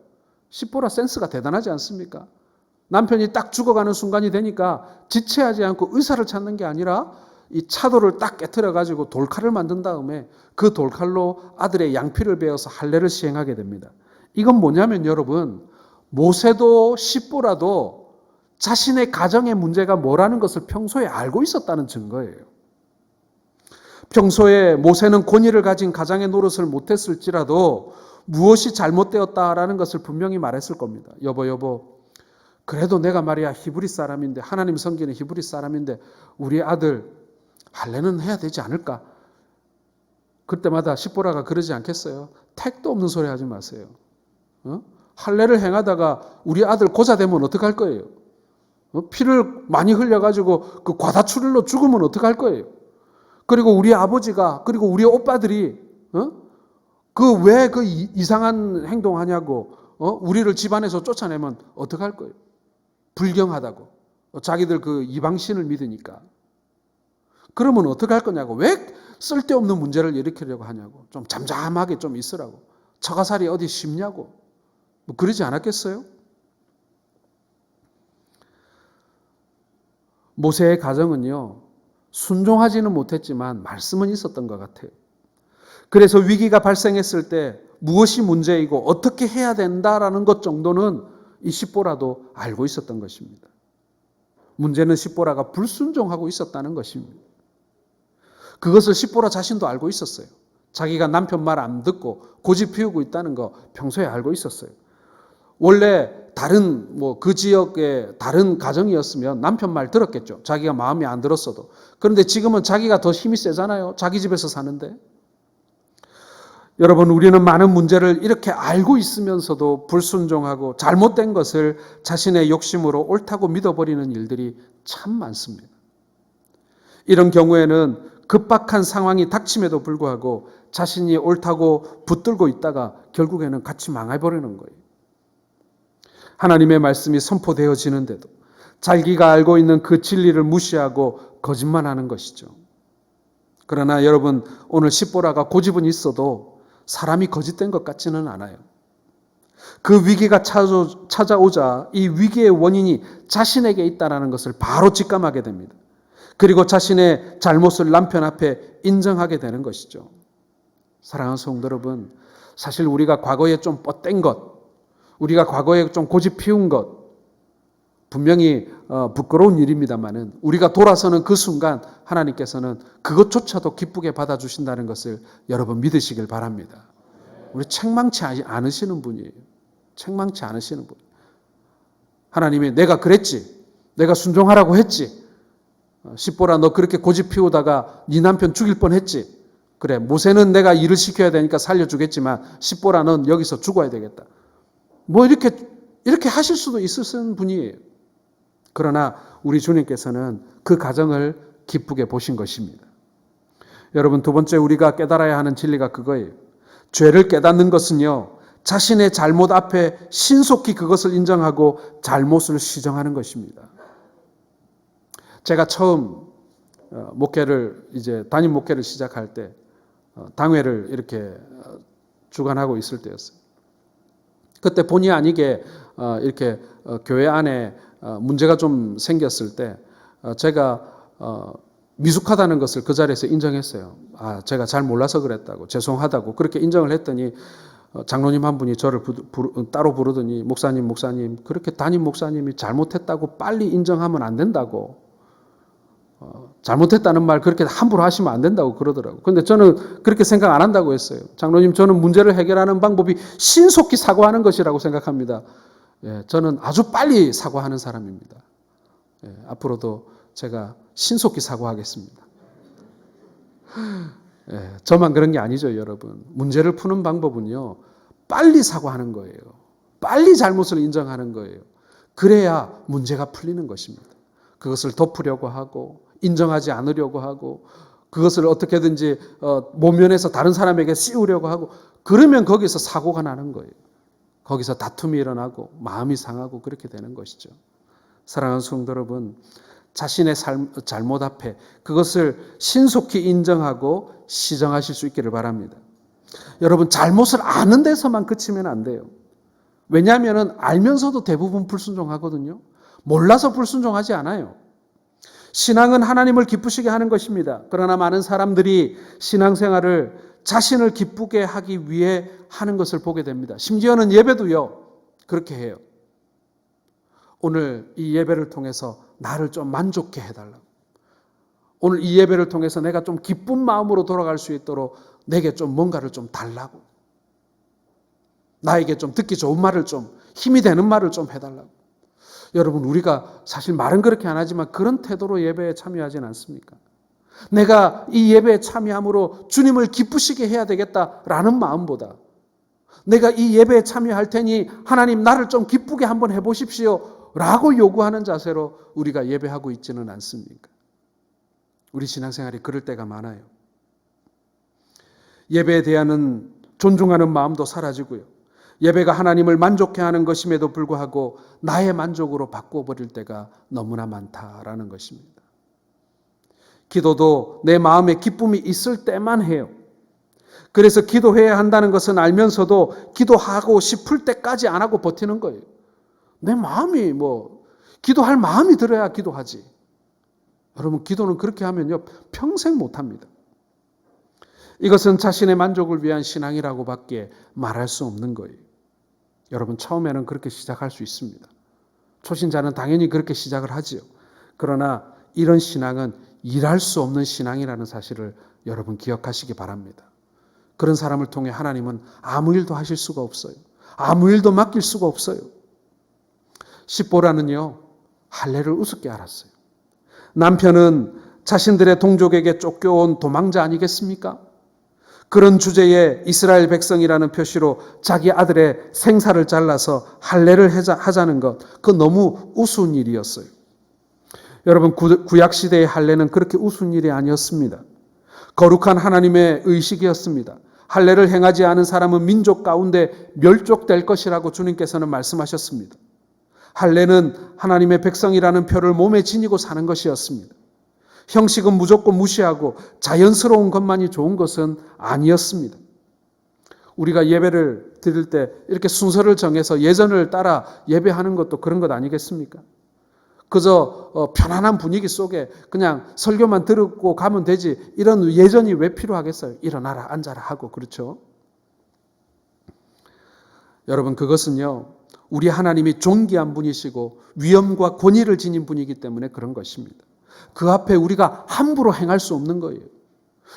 십보라 센스가 대단하지 않습니까? 남편이 딱 죽어가는 순간이 되니까 지체하지 않고 의사를 찾는 게 아니라 이 차도를 딱 깨트려 가지고 돌칼을 만든 다음에 그 돌칼로 아들의 양피를 베어서 할례를 시행하게 됩니다. 이건 뭐냐면 여러분, 모세도 십보라도 자신의 가정의 문제가 뭐라는 것을 평소에 알고 있었다는 증거예요. 평소에 모세는 권위를 가진 가장의 노릇을 못했을지라도 무엇이 잘못되었다라는 것을 분명히 말했을 겁니다. 여보, 그래도 내가 말이야 히브리 사람인데, 하나님 섬기는 히브리 사람인데 우리 아들 할례는 해야 되지 않을까? 그때마다 십보라가 그러지 않겠어요? 택도 없는 소리 하지 마세요. 할례를 행하다가 우리 아들 고자 되면 어떡할 거예요? 피를 많이 흘려가지고 그 과다출혈로 죽으면 어떡할 거예요? 그리고 우리 아버지가, 그리고 우리 오빠들이 왜 그 이상한 행동하냐고 우리를 집안에서 쫓아내면 어떡할 거예요? 불경하다고. 자기들 그 이방신을 믿으니까. 그러면 어떡할 거냐고. 왜 쓸데없는 문제를 일으키려고 하냐고. 좀 잠잠하게 좀 있으라고. 처가살이 어디 쉽냐고. 뭐 그러지 않았겠어요? 모세의 가정은요, 순종하지는 못했지만 말씀은 있었던 것 같아요. 그래서 위기가 발생했을 때 무엇이 문제이고 어떻게 해야 된다라는 것 정도는 이 십보라도 알고 있었던 것입니다. 문제는 십보라가 불순종하고 있었다는 것입니다. 그것을 십보라 자신도 알고 있었어요. 자기가 남편 말 안 듣고 고집 피우고 있다는 거 평소에 알고 있었어요. 원래 그 지역의 다른 가정이었으면 남편 말 들었겠죠. 자기가 마음에 안 들었어도. 그런데 지금은 자기가 더 힘이 세잖아요. 자기 집에서 사는데. 여러분, 우리는 많은 문제를 이렇게 알고 있으면서도 불순종하고 잘못된 것을 자신의 욕심으로 옳다고 믿어버리는 일들이 참 많습니다. 이런 경우에는 급박한 상황이 닥침에도 불구하고 자신이 옳다고 붙들고 있다가 결국에는 같이 망해버리는 거예요. 하나님의 말씀이 선포되어지는데도 자기가 알고 있는 그 진리를 무시하고 거짓말하는 것이죠. 그러나 여러분, 오늘 십보라가 고집은 있어도 사람이 거짓된 것 같지는 않아요. 그 위기가 찾아오자 이 위기의 원인이 자신에게 있다는 것을 바로 직감하게 됩니다. 그리고 자신의 잘못을 남편 앞에 인정하게 되는 것이죠. 사랑하는 성도 여러분, 사실 우리가 과거에 좀 뻗댄 것, 우리가 과거에 좀 고집 피운 것, 분명히 부끄러운 일입니다만은 우리가 돌아서는 그 순간 하나님께서는 그것조차도 기쁘게 받아주신다는 것을 여러분 믿으시길 바랍니다. 우리 책망치 않으시는 분이에요. 책망치 않으시는 분. 하나님이 내가 그랬지, 내가 순종하라고 했지, 십보라 너 그렇게 고집 피우다가 네 남편 죽일 뻔했지. 그래, 모세는 내가 일을 시켜야 되니까 살려주겠지만 십보라는 여기서 죽어야 되겠다. 뭐 이렇게 하실 수도 있으신 분이에요. 그러나 우리 주님께서는 그 가정을 기쁘게 보신 것입니다. 여러분, 두 번째 우리가 깨달아야 하는 진리가 그거예요. 죄를 깨닫는 것은요, 자신의 잘못 앞에 신속히 그것을 인정하고 잘못을 시정하는 것입니다. 제가 처음 담임 목회를 시작할 때 당회를 이렇게 주관하고 있을 때였어요. 그때 본의 아니게 이렇게 교회 안에 문제가 좀 생겼을 때 제가 미숙하다는 것을 그 자리에서 인정했어요. 제가 잘 몰라서 그랬다고, 죄송하다고 그렇게 인정을 했더니 장로님 한 분이 저를 따로 부르더니 목사님 그렇게 담임 목사님이 잘못했다고 빨리 인정하면 안 된다고, 잘못했다는 말 그렇게 함부로 하시면 안 된다고 그러더라고요. 그런데 저는 그렇게 생각 안 한다고 했어요. 장로님, 저는 문제를 해결하는 방법이 신속히 사과하는 것이라고 생각합니다. 저는 아주 빨리 사과하는 사람입니다. 앞으로도 제가 신속히 사과하겠습니다. 저만 그런 게 아니죠, 여러분. 문제를 푸는 방법은요, 빨리 사과하는 거예요. 빨리 잘못을 인정하는 거예요. 그래야 문제가 풀리는 것입니다. 그것을 덮으려고 하고 인정하지 않으려고 하고 그것을 어떻게든지 모면해서 다른 사람에게 씌우려고 하고 그러면 거기서 사고가 나는 거예요. 거기서 다툼이 일어나고 마음이 상하고 그렇게 되는 것이죠. 사랑하는 성도 여러분, 자신의 잘못 앞에 그것을 신속히 인정하고 시정하실 수 있기를 바랍니다. 여러분, 잘못을 아는 데서만 그치면 안 돼요. 왜냐하면 알면서도 대부분 불순종하거든요. 몰라서 불순종하지 않아요. 신앙은 하나님을 기쁘시게 하는 것입니다. 그러나 많은 사람들이 신앙생활을 자신을 기쁘게 하기 위해 하는 것을 보게 됩니다. 심지어는 예배도요, 그렇게 해요. 오늘 이 예배를 통해서 나를 좀 만족해 해달라고. 오늘 이 예배를 통해서 내가 좀 기쁜 마음으로 돌아갈 수 있도록 내게 좀 뭔가를 좀 달라고. 나에게 좀 듣기 좋은 말을 좀, 힘이 되는 말을 좀 해달라고. 여러분, 우리가 사실 말은 그렇게 안 하지만 그런 태도로 예배에 참여하지는 않습니까? 내가 이 예배에 참여함으로 주님을 기쁘시게 해야 되겠다라는 마음보다 내가 이 예배에 참여할 테니 하나님 나를 좀 기쁘게 한번 해보십시오 라고 요구하는 자세로 우리가 예배하고 있지는 않습니까? 우리 신앙생활이 그럴 때가 많아요. 예배에 대한 존중하는 마음도 사라지고요. 예배가 하나님을 만족해 하는 것임에도 불구하고 나의 만족으로 바꿔버릴 때가 너무나 많다라는 것입니다. 기도도 내 마음에 기쁨이 있을 때만 해요. 그래서 기도해야 한다는 것은 알면서도 기도하고 싶을 때까지 안 하고 버티는 거예요. 내 마음이 기도할 마음이 들어야 기도하지. 여러분, 기도는 그렇게 하면요, 평생 못합니다. 이것은 자신의 만족을 위한 신앙이라고 밖에 말할 수 없는 거예요. 여러분, 처음에는 그렇게 시작할 수 있습니다. 초신자는 당연히 그렇게 시작을 하지요. 그러나 이런 신앙은 일할 수 없는 신앙이라는 사실을 여러분 기억하시기 바랍니다. 그런 사람을 통해 하나님은 아무 일도 하실 수가 없어요. 아무 일도 맡길 수가 없어요. 십보라는요, 할례를 우습게 알았어요. 남편은 자신들의 동족에게 쫓겨온 도망자 아니겠습니까? 그런 주제에 이스라엘 백성이라는 표시로 자기 아들의 생사를 잘라서 할례를 하자는 것, 그건 너무 우스운 일이었어요. 여러분, 구약시대의 할례는 그렇게 우스운 일이 아니었습니다. 거룩한 하나님의 의식이었습니다. 할례를 행하지 않은 사람은 민족 가운데 멸족될 것이라고 주님께서는 말씀하셨습니다. 할례는 하나님의 백성이라는 표를 몸에 지니고 사는 것이었습니다. 형식은 무조건 무시하고 자연스러운 것만이 좋은 것은 아니었습니다. 우리가 예배를 드릴 때 이렇게 순서를 정해서 예전을 따라 예배하는 것도 그런 것 아니겠습니까? 그저 편안한 분위기 속에 그냥 설교만 듣고 가면 되지, 이런 예전이 왜 필요하겠어요? 일어나라, 앉아라 하고, 그렇죠? 여러분, 그것은요, 우리 하나님이 존귀한 분이시고 위엄과 권위를 지닌 분이기 때문에 그런 것입니다. 그 앞에 우리가 함부로 행할 수 없는 거예요.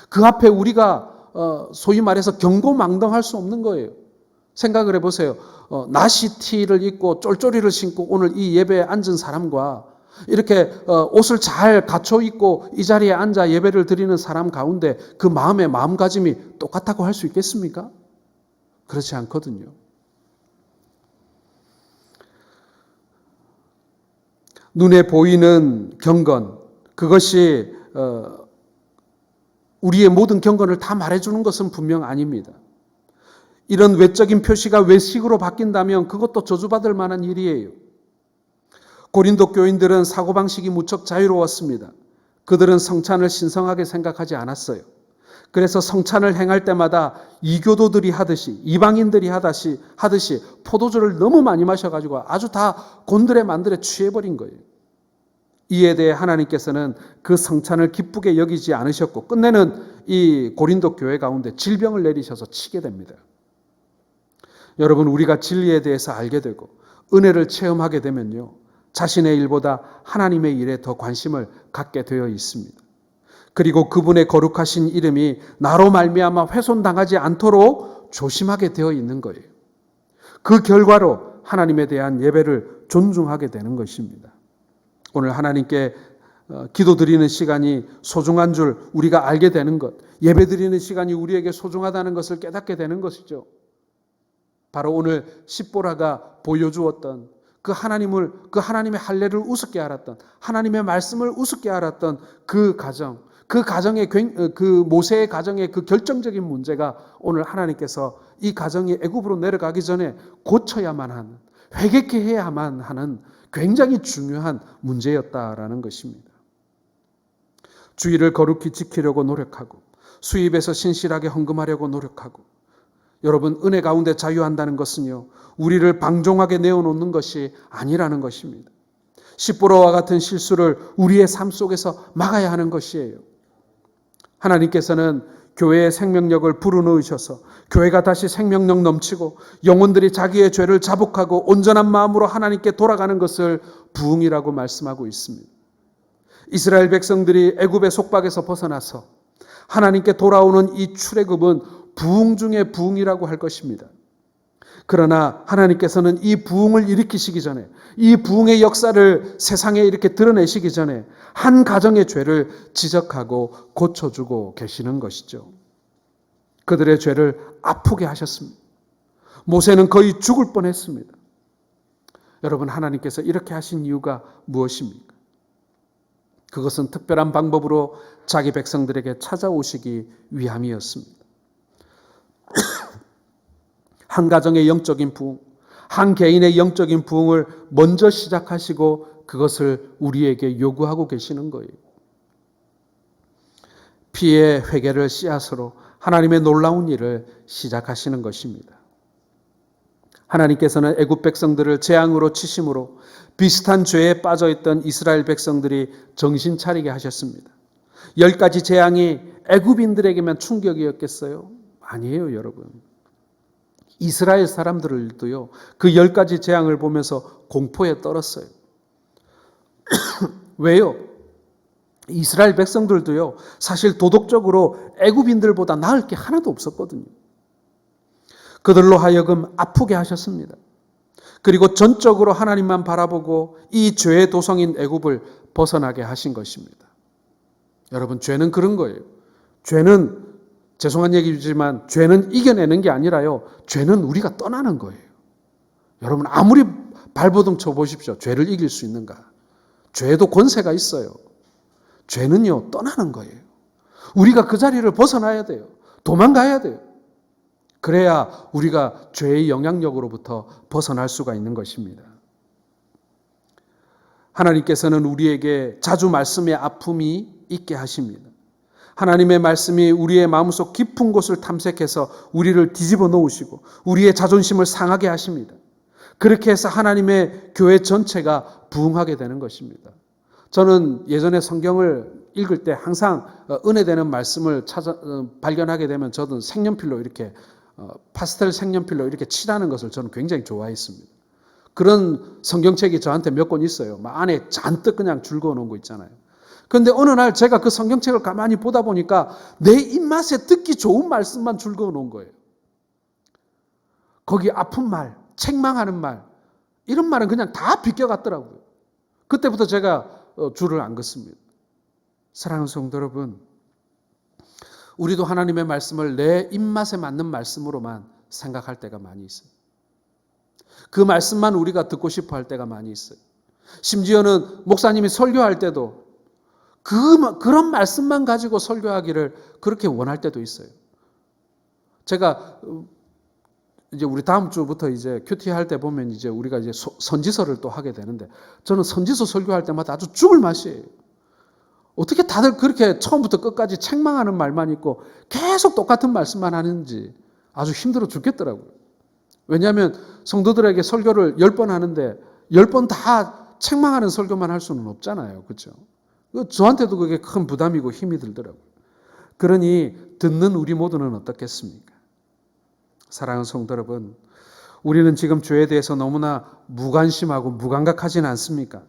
그 앞에 우리가 소위 말해서 경고망동할 수 없는 거예요. 생각을 해보세요. 나시티를 입고 쫄쫄이를 신고 오늘 이 예배에 앉은 사람과 이렇게 옷을 잘 갖춰 입고 이 자리에 앉아 예배를 드리는 사람 가운데 그 마음의 마음가짐이 똑같다고 할 수 있겠습니까? 그렇지 않거든요. 눈에 보이는 경건, 그것이 우리의 모든 경건을 다 말해주는 것은 분명 아닙니다. 이런 외적인 표시가 외식으로 바뀐다면 그것도 저주받을 만한 일이에요. 고린도 교인들은 사고방식이 무척 자유로웠습니다. 그들은 성찬을 신성하게 생각하지 않았어요. 그래서 성찬을 행할 때마다 이교도들이 하듯이, 이방인들이 하듯이 포도주를 너무 많이 마셔가지고 아주 다 곤드레 만드레 취해버린 거예요. 이에 대해 하나님께서는 그 성찬을 기쁘게 여기지 않으셨고 끝내는 이 고린도 교회 가운데 질병을 내리셔서 치게 됩니다. 여러분, 우리가 진리에 대해서 알게 되고 은혜를 체험하게 되면요, 자신의 일보다 하나님의 일에 더 관심을 갖게 되어 있습니다. 그리고 그분의 거룩하신 이름이 나로 말미암아 훼손당하지 않도록 조심하게 되어 있는 거예요. 그 결과로 하나님에 대한 예배를 존중하게 되는 것입니다. 오늘 하나님께 기도드리는 시간이 소중한 줄 우리가 알게 되는 것, 예배드리는 시간이 우리에게 소중하다는 것을 깨닫게 되는 것이죠. 바로 오늘 십보라가 보여주었던 그 하나님의 할례를 우습게 알았던, 하나님의 말씀을 우습게 알았던 그 가정의 그 모세의 가정의 그 결정적인 문제가 오늘 하나님께서 이 가정이 애굽으로 내려가기 전에 고쳐야만 하는, 회개케 해야만 하는 굉장히 중요한 문제였다라는 것입니다. 주의를 거룩히 지키려고 노력하고 수입에서 신실하게 헌금하려고 노력하고, 여러분, 은혜 가운데 자유한다는 것은요, 우리를 방종하게 내어놓는 것이 아니라는 것입니다. 십보로와 같은 실수를 우리의 삶 속에서 막아야 하는 것이에요. 하나님께서는 교회의 생명력을 불어넣으셔서 교회가 다시 생명력 넘치고 영혼들이 자기의 죄를 자복하고 온전한 마음으로 하나님께 돌아가는 것을 부흥이라고 말씀하고 있습니다. 이스라엘 백성들이 애굽의 속박에서 벗어나서 하나님께 돌아오는 이 출애굽은 부흥 중의 부흥이라고 할 것입니다. 그러나 하나님께서는 이 부흥을 일으키시기 전에, 이 부흥의 역사를 세상에 이렇게 드러내시기 전에 한 가정의 죄를 지적하고 고쳐주고 계시는 것이죠. 그들의 죄를 아프게 하셨습니다. 모세는 거의 죽을 뻔했습니다. 여러분, 하나님께서 이렇게 하신 이유가 무엇입니까? 그것은 특별한 방법으로 자기 백성들에게 찾아오시기 위함이었습니다. 한 가정의 영적인 부흥, 한 개인의 영적인 부흥을 먼저 시작하시고 그것을 우리에게 요구하고 계시는 거예요. 피의 회개를 씨앗으로 하나님의 놀라운 일을 시작하시는 것입니다. 하나님께서는 애굽 백성들을 재앙으로 치심으로 비슷한 죄에 빠져있던 이스라엘 백성들이 정신 차리게 하셨습니다. 10가지 재앙이 애굽인들에게만 충격이었겠어요? 아니에요, 여러분. 이스라엘 사람들도요, 그 10가지 재앙을 보면서 공포에 떨었어요. 왜요? 이스라엘 백성들도요, 사실 도덕적으로 애굽인들보다 나을 게 하나도 없었거든요. 그들로 하여금 아프게 하셨습니다. 그리고 전적으로 하나님만 바라보고 이 죄의 도성인 애굽을 벗어나게 하신 것입니다. 여러분, 죄는 그런 거예요. 죄는, 죄송한 얘기지만 죄는 이겨내는 게 아니라요, 죄는 우리가 떠나는 거예요. 여러분, 아무리 발버둥 쳐보십시오. 죄를 이길 수 있는가? 죄도 권세가 있어요. 죄는요, 떠나는 거예요. 우리가 그 자리를 벗어나야 돼요. 도망가야 돼요. 그래야 우리가 죄의 영향력으로부터 벗어날 수가 있는 것입니다. 하나님께서는 우리에게 자주 말씀의 아픔이 있게 하십니다. 하나님의 말씀이 우리의 마음속 깊은 곳을 탐색해서 우리를 뒤집어 놓으시고 우리의 자존심을 상하게 하십니다. 그렇게 해서 하나님의 교회 전체가 부흥하게 되는 것입니다. 저는 예전에 성경을 읽을 때 항상 은혜되는 말씀을 발견하게 되면 저는 색연필로 이렇게 파스텔 색연필로 이렇게 칠하는 것을 저는 굉장히 좋아했습니다. 그런 성경책이 저한테 몇 권 있어요. 막 안에 잔뜩 그냥 줄거 놓은 거 있잖아요. 그런데 어느 날 제가 그 성경책을 가만히 보다 보니까 내 입맛에 듣기 좋은 말씀만 줄거 놓은 거예요. 거기 아픈 말, 책망하는 말, 이런 말은 그냥 다 비껴갔더라고요. 그때부터 제가 줄을 안 긋습니다. 사랑하는 성도 여러분, 우리도 하나님의 말씀을 내 입맛에 맞는 말씀으로만 생각할 때가 많이 있어요. 그 말씀만 우리가 듣고 싶어 할 때가 많이 있어요. 심지어는 목사님이 설교할 때도 그런 말씀만 가지고 설교하기를 그렇게 원할 때도 있어요. 제가 이제 우리 다음 주부터 이제 큐티 할 때 보면 이제 우리가 이제 선지서를 또 하게 되는데 저는 선지서 설교할 때마다 아주 죽을 맛이에요. 어떻게 다들 그렇게 처음부터 끝까지 책망하는 말만 있고 계속 똑같은 말씀만 하는지 아주 힘들어 죽겠더라고요. 왜냐하면 성도들에게 설교를 10번 하는데 10번 다 책망하는 설교만 할 수는 없잖아요. 그렇죠? 저한테도 그게 큰 부담이고 힘이 들더라고요. 그러니 듣는 우리 모두는 어떻겠습니까? 사랑하는 성도 여러분, 우리는 지금 죄에 대해서 너무나 무관심하고 무감각하진 않습니까?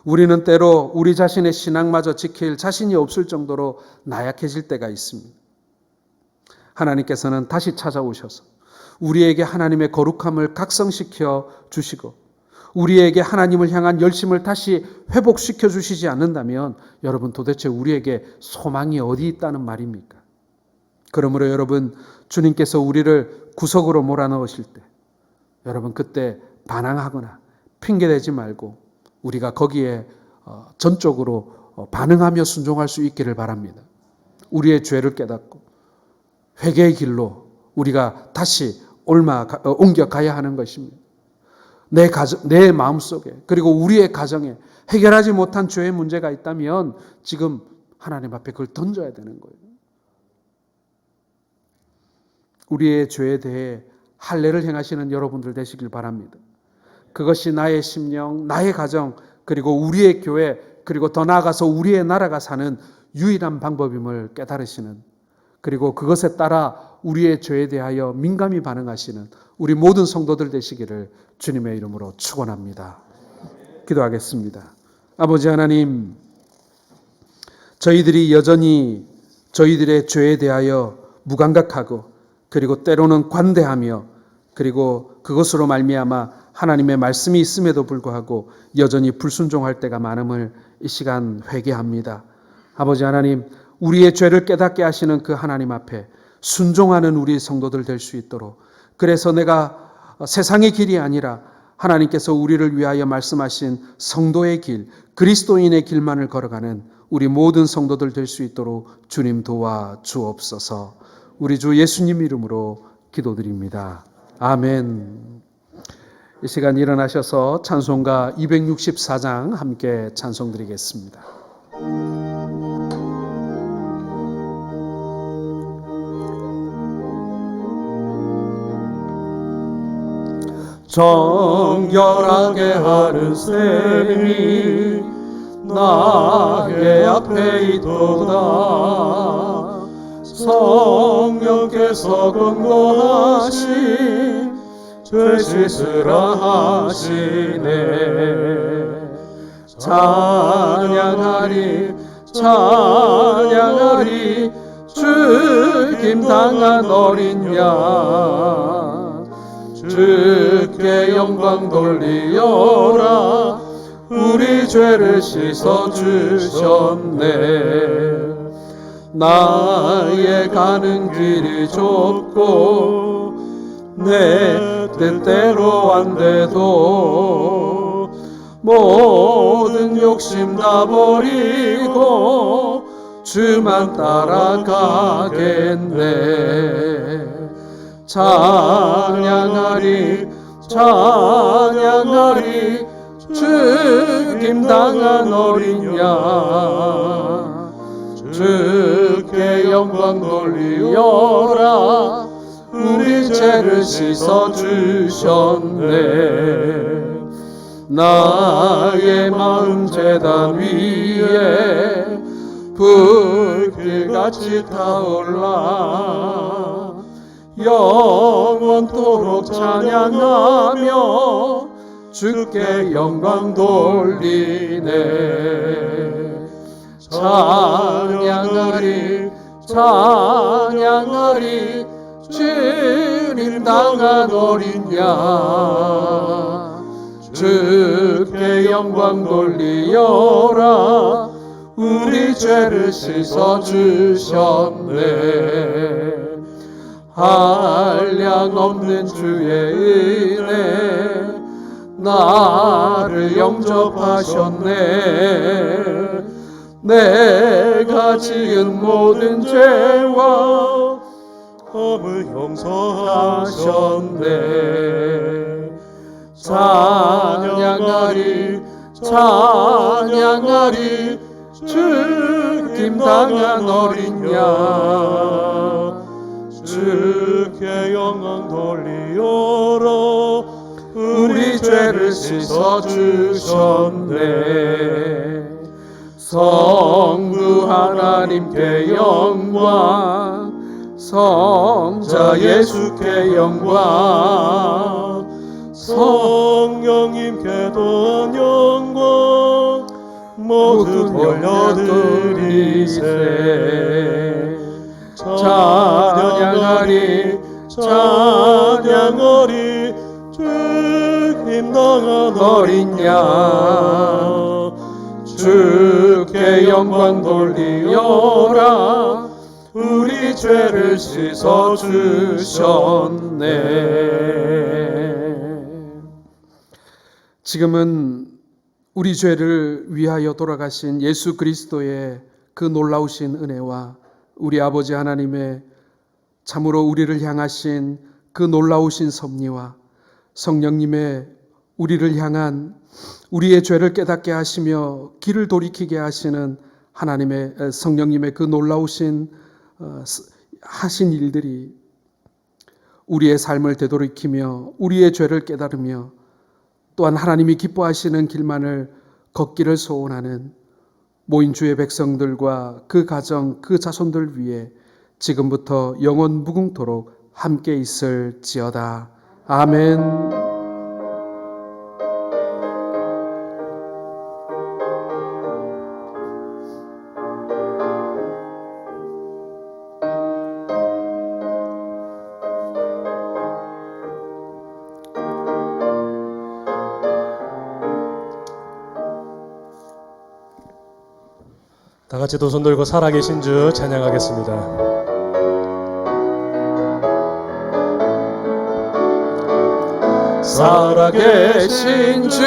우리는 때로 우리 자신의 신앙마저 지킬 자신이 없을 정도로 나약해질 때가 있습니다. 하나님께서는 다시 찾아오셔서 우리에게 하나님의 거룩함을 각성시켜 주시고 우리에게 하나님을 향한 열심을 다시 회복시켜 주시지 않는다면 여러분 도대체 우리에게 소망이 어디 있다는 말입니까? 그러므로 여러분 주님께서 우리를 구석으로 몰아넣으실 때 여러분 그때 반항하거나 핑계대지 말고 우리가 거기에 전적으로 반응하며 순종할 수 있기를 바랍니다. 우리의 죄를 깨닫고 회개의 길로 우리가 다시 옮겨가야 하는 것입니다. 내 마음속에 그리고 우리의 가정에 해결하지 못한 죄의 문제가 있다면 지금 하나님 앞에 그걸 던져야 되는 거예요. 우리의 죄에 대해 할례를 행하시는 여러분들 되시길 바랍니다. 그것이 나의 심령, 나의 가정, 그리고 우리의 교회, 그리고 더 나아가서 우리의 나라가 사는 유일한 방법임을 깨달으시는, 그리고 그것에 따라 우리의 죄에 대하여 민감히 반응하시는 우리 모든 성도들 되시기를 주님의 이름으로 축원합니다. 기도하겠습니다. 아버지 하나님, 저희들이 여전히 저희들의 죄에 대하여 무감각하고 그리고 때로는 관대하며 그리고 그것으로 말미암아 하나님의 말씀이 있음에도 불구하고 여전히 불순종할 때가 많음을 이 시간 회개합니다. 아버지 하나님, 우리의 죄를 깨닫게 하시는 그 하나님 앞에 순종하는 우리 성도들 될 수 있도록, 그래서 내가 세상의 길이 아니라 하나님께서 우리를 위하여 말씀하신 성도의 길, 그리스도인의 길만을 걸어가는 우리 모든 성도들 될 수 있도록 주님 도와 주옵소서. 우리 주 예수님 이름으로 기도드립니다. 아멘. 이 시간 일어나셔서 찬송가 264장 함께 찬송드리겠습니다. 정결하게 하는 셈이 나의 앞에 있도다. 성령께서 권고하신 죄 씻으라 하시네. 찬양하리 찬양하리 죽임 당한 어린 양, 주께 영광 돌리어라. 우리 죄를 씻어 주셨네. 나의 가는 길이 좁고 내 뜻대로 안 돼도 모든 욕심 다 버리고 주만 따라가겠네. 찬양하리 찬양하리 죽임 당한 어린 양, 주께 영광 돌리어라. 우리 죄를 씻어 주셨네. 나의 마음 제단 위에 불길같이 타올라 영원토록 찬양하며 주께 영광 돌리네. 찬양하리 찬양하리 주님 당한 어린 양, 주께 영광 돌리어라. 우리 죄를 씻어 주셨네. 한량 없는 주의 은혜 나를 영접하셨네. 내가 지은 모든 죄와 허물 용서하셨네. 찬양하리 찬양하리 죽임 당한 어린 양 주께 영광 돌리오라. 우리 죄를 씻어 주셨네. 성부 하나님께 영광, 성자 예수께 영광, 성령님께도 영광 모두 돌려드리세. 찬양하리 찬양하리 죽임 당한 어린 양 주께 영광 돌리오라. 우리 죄를 씻어 주셨네. 지금은 우리 죄를 위하여 돌아가신 예수 그리스도의 그 놀라우신 은혜와 우리 아버지 하나님의 참으로 우리를 향하신 그 놀라우신 섭리와 성령님의 우리를 향한 우리의 죄를 깨닫게 하시며 길을 돌이키게 하시는 하나님의 성령님의 그 놀라우신 하신 일들이 우리의 삶을 되돌이키며 우리의 죄를 깨달으며 또한 하나님이 기뻐하시는 길만을 걷기를 소원하는 모인 주의 백성들과 그 가정, 그 자손들 위해 지금부터 영원 무궁토록 함께 있을지어다. 아멘. 다 같이 두 손 들고 살아계신 주 찬양하겠습니다. 살아계신 주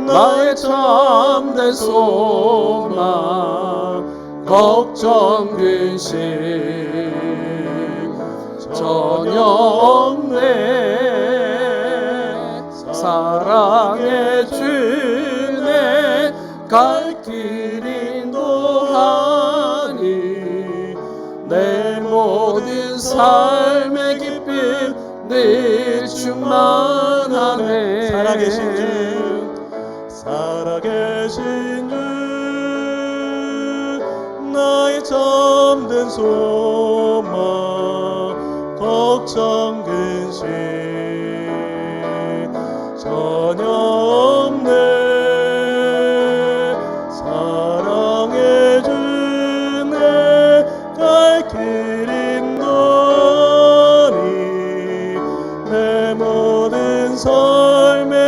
나의 참된 소망 걱정 근심 전혀 없네. 사랑의 주내 갈 길 인도하니 내 모든 삶의 기쁨 늘 충만하네. 살아계신 주 나의 참된 소망 걱정 근심 전혀 없네. 사랑의 주내 갈 길 인도하니 내 모든 삶의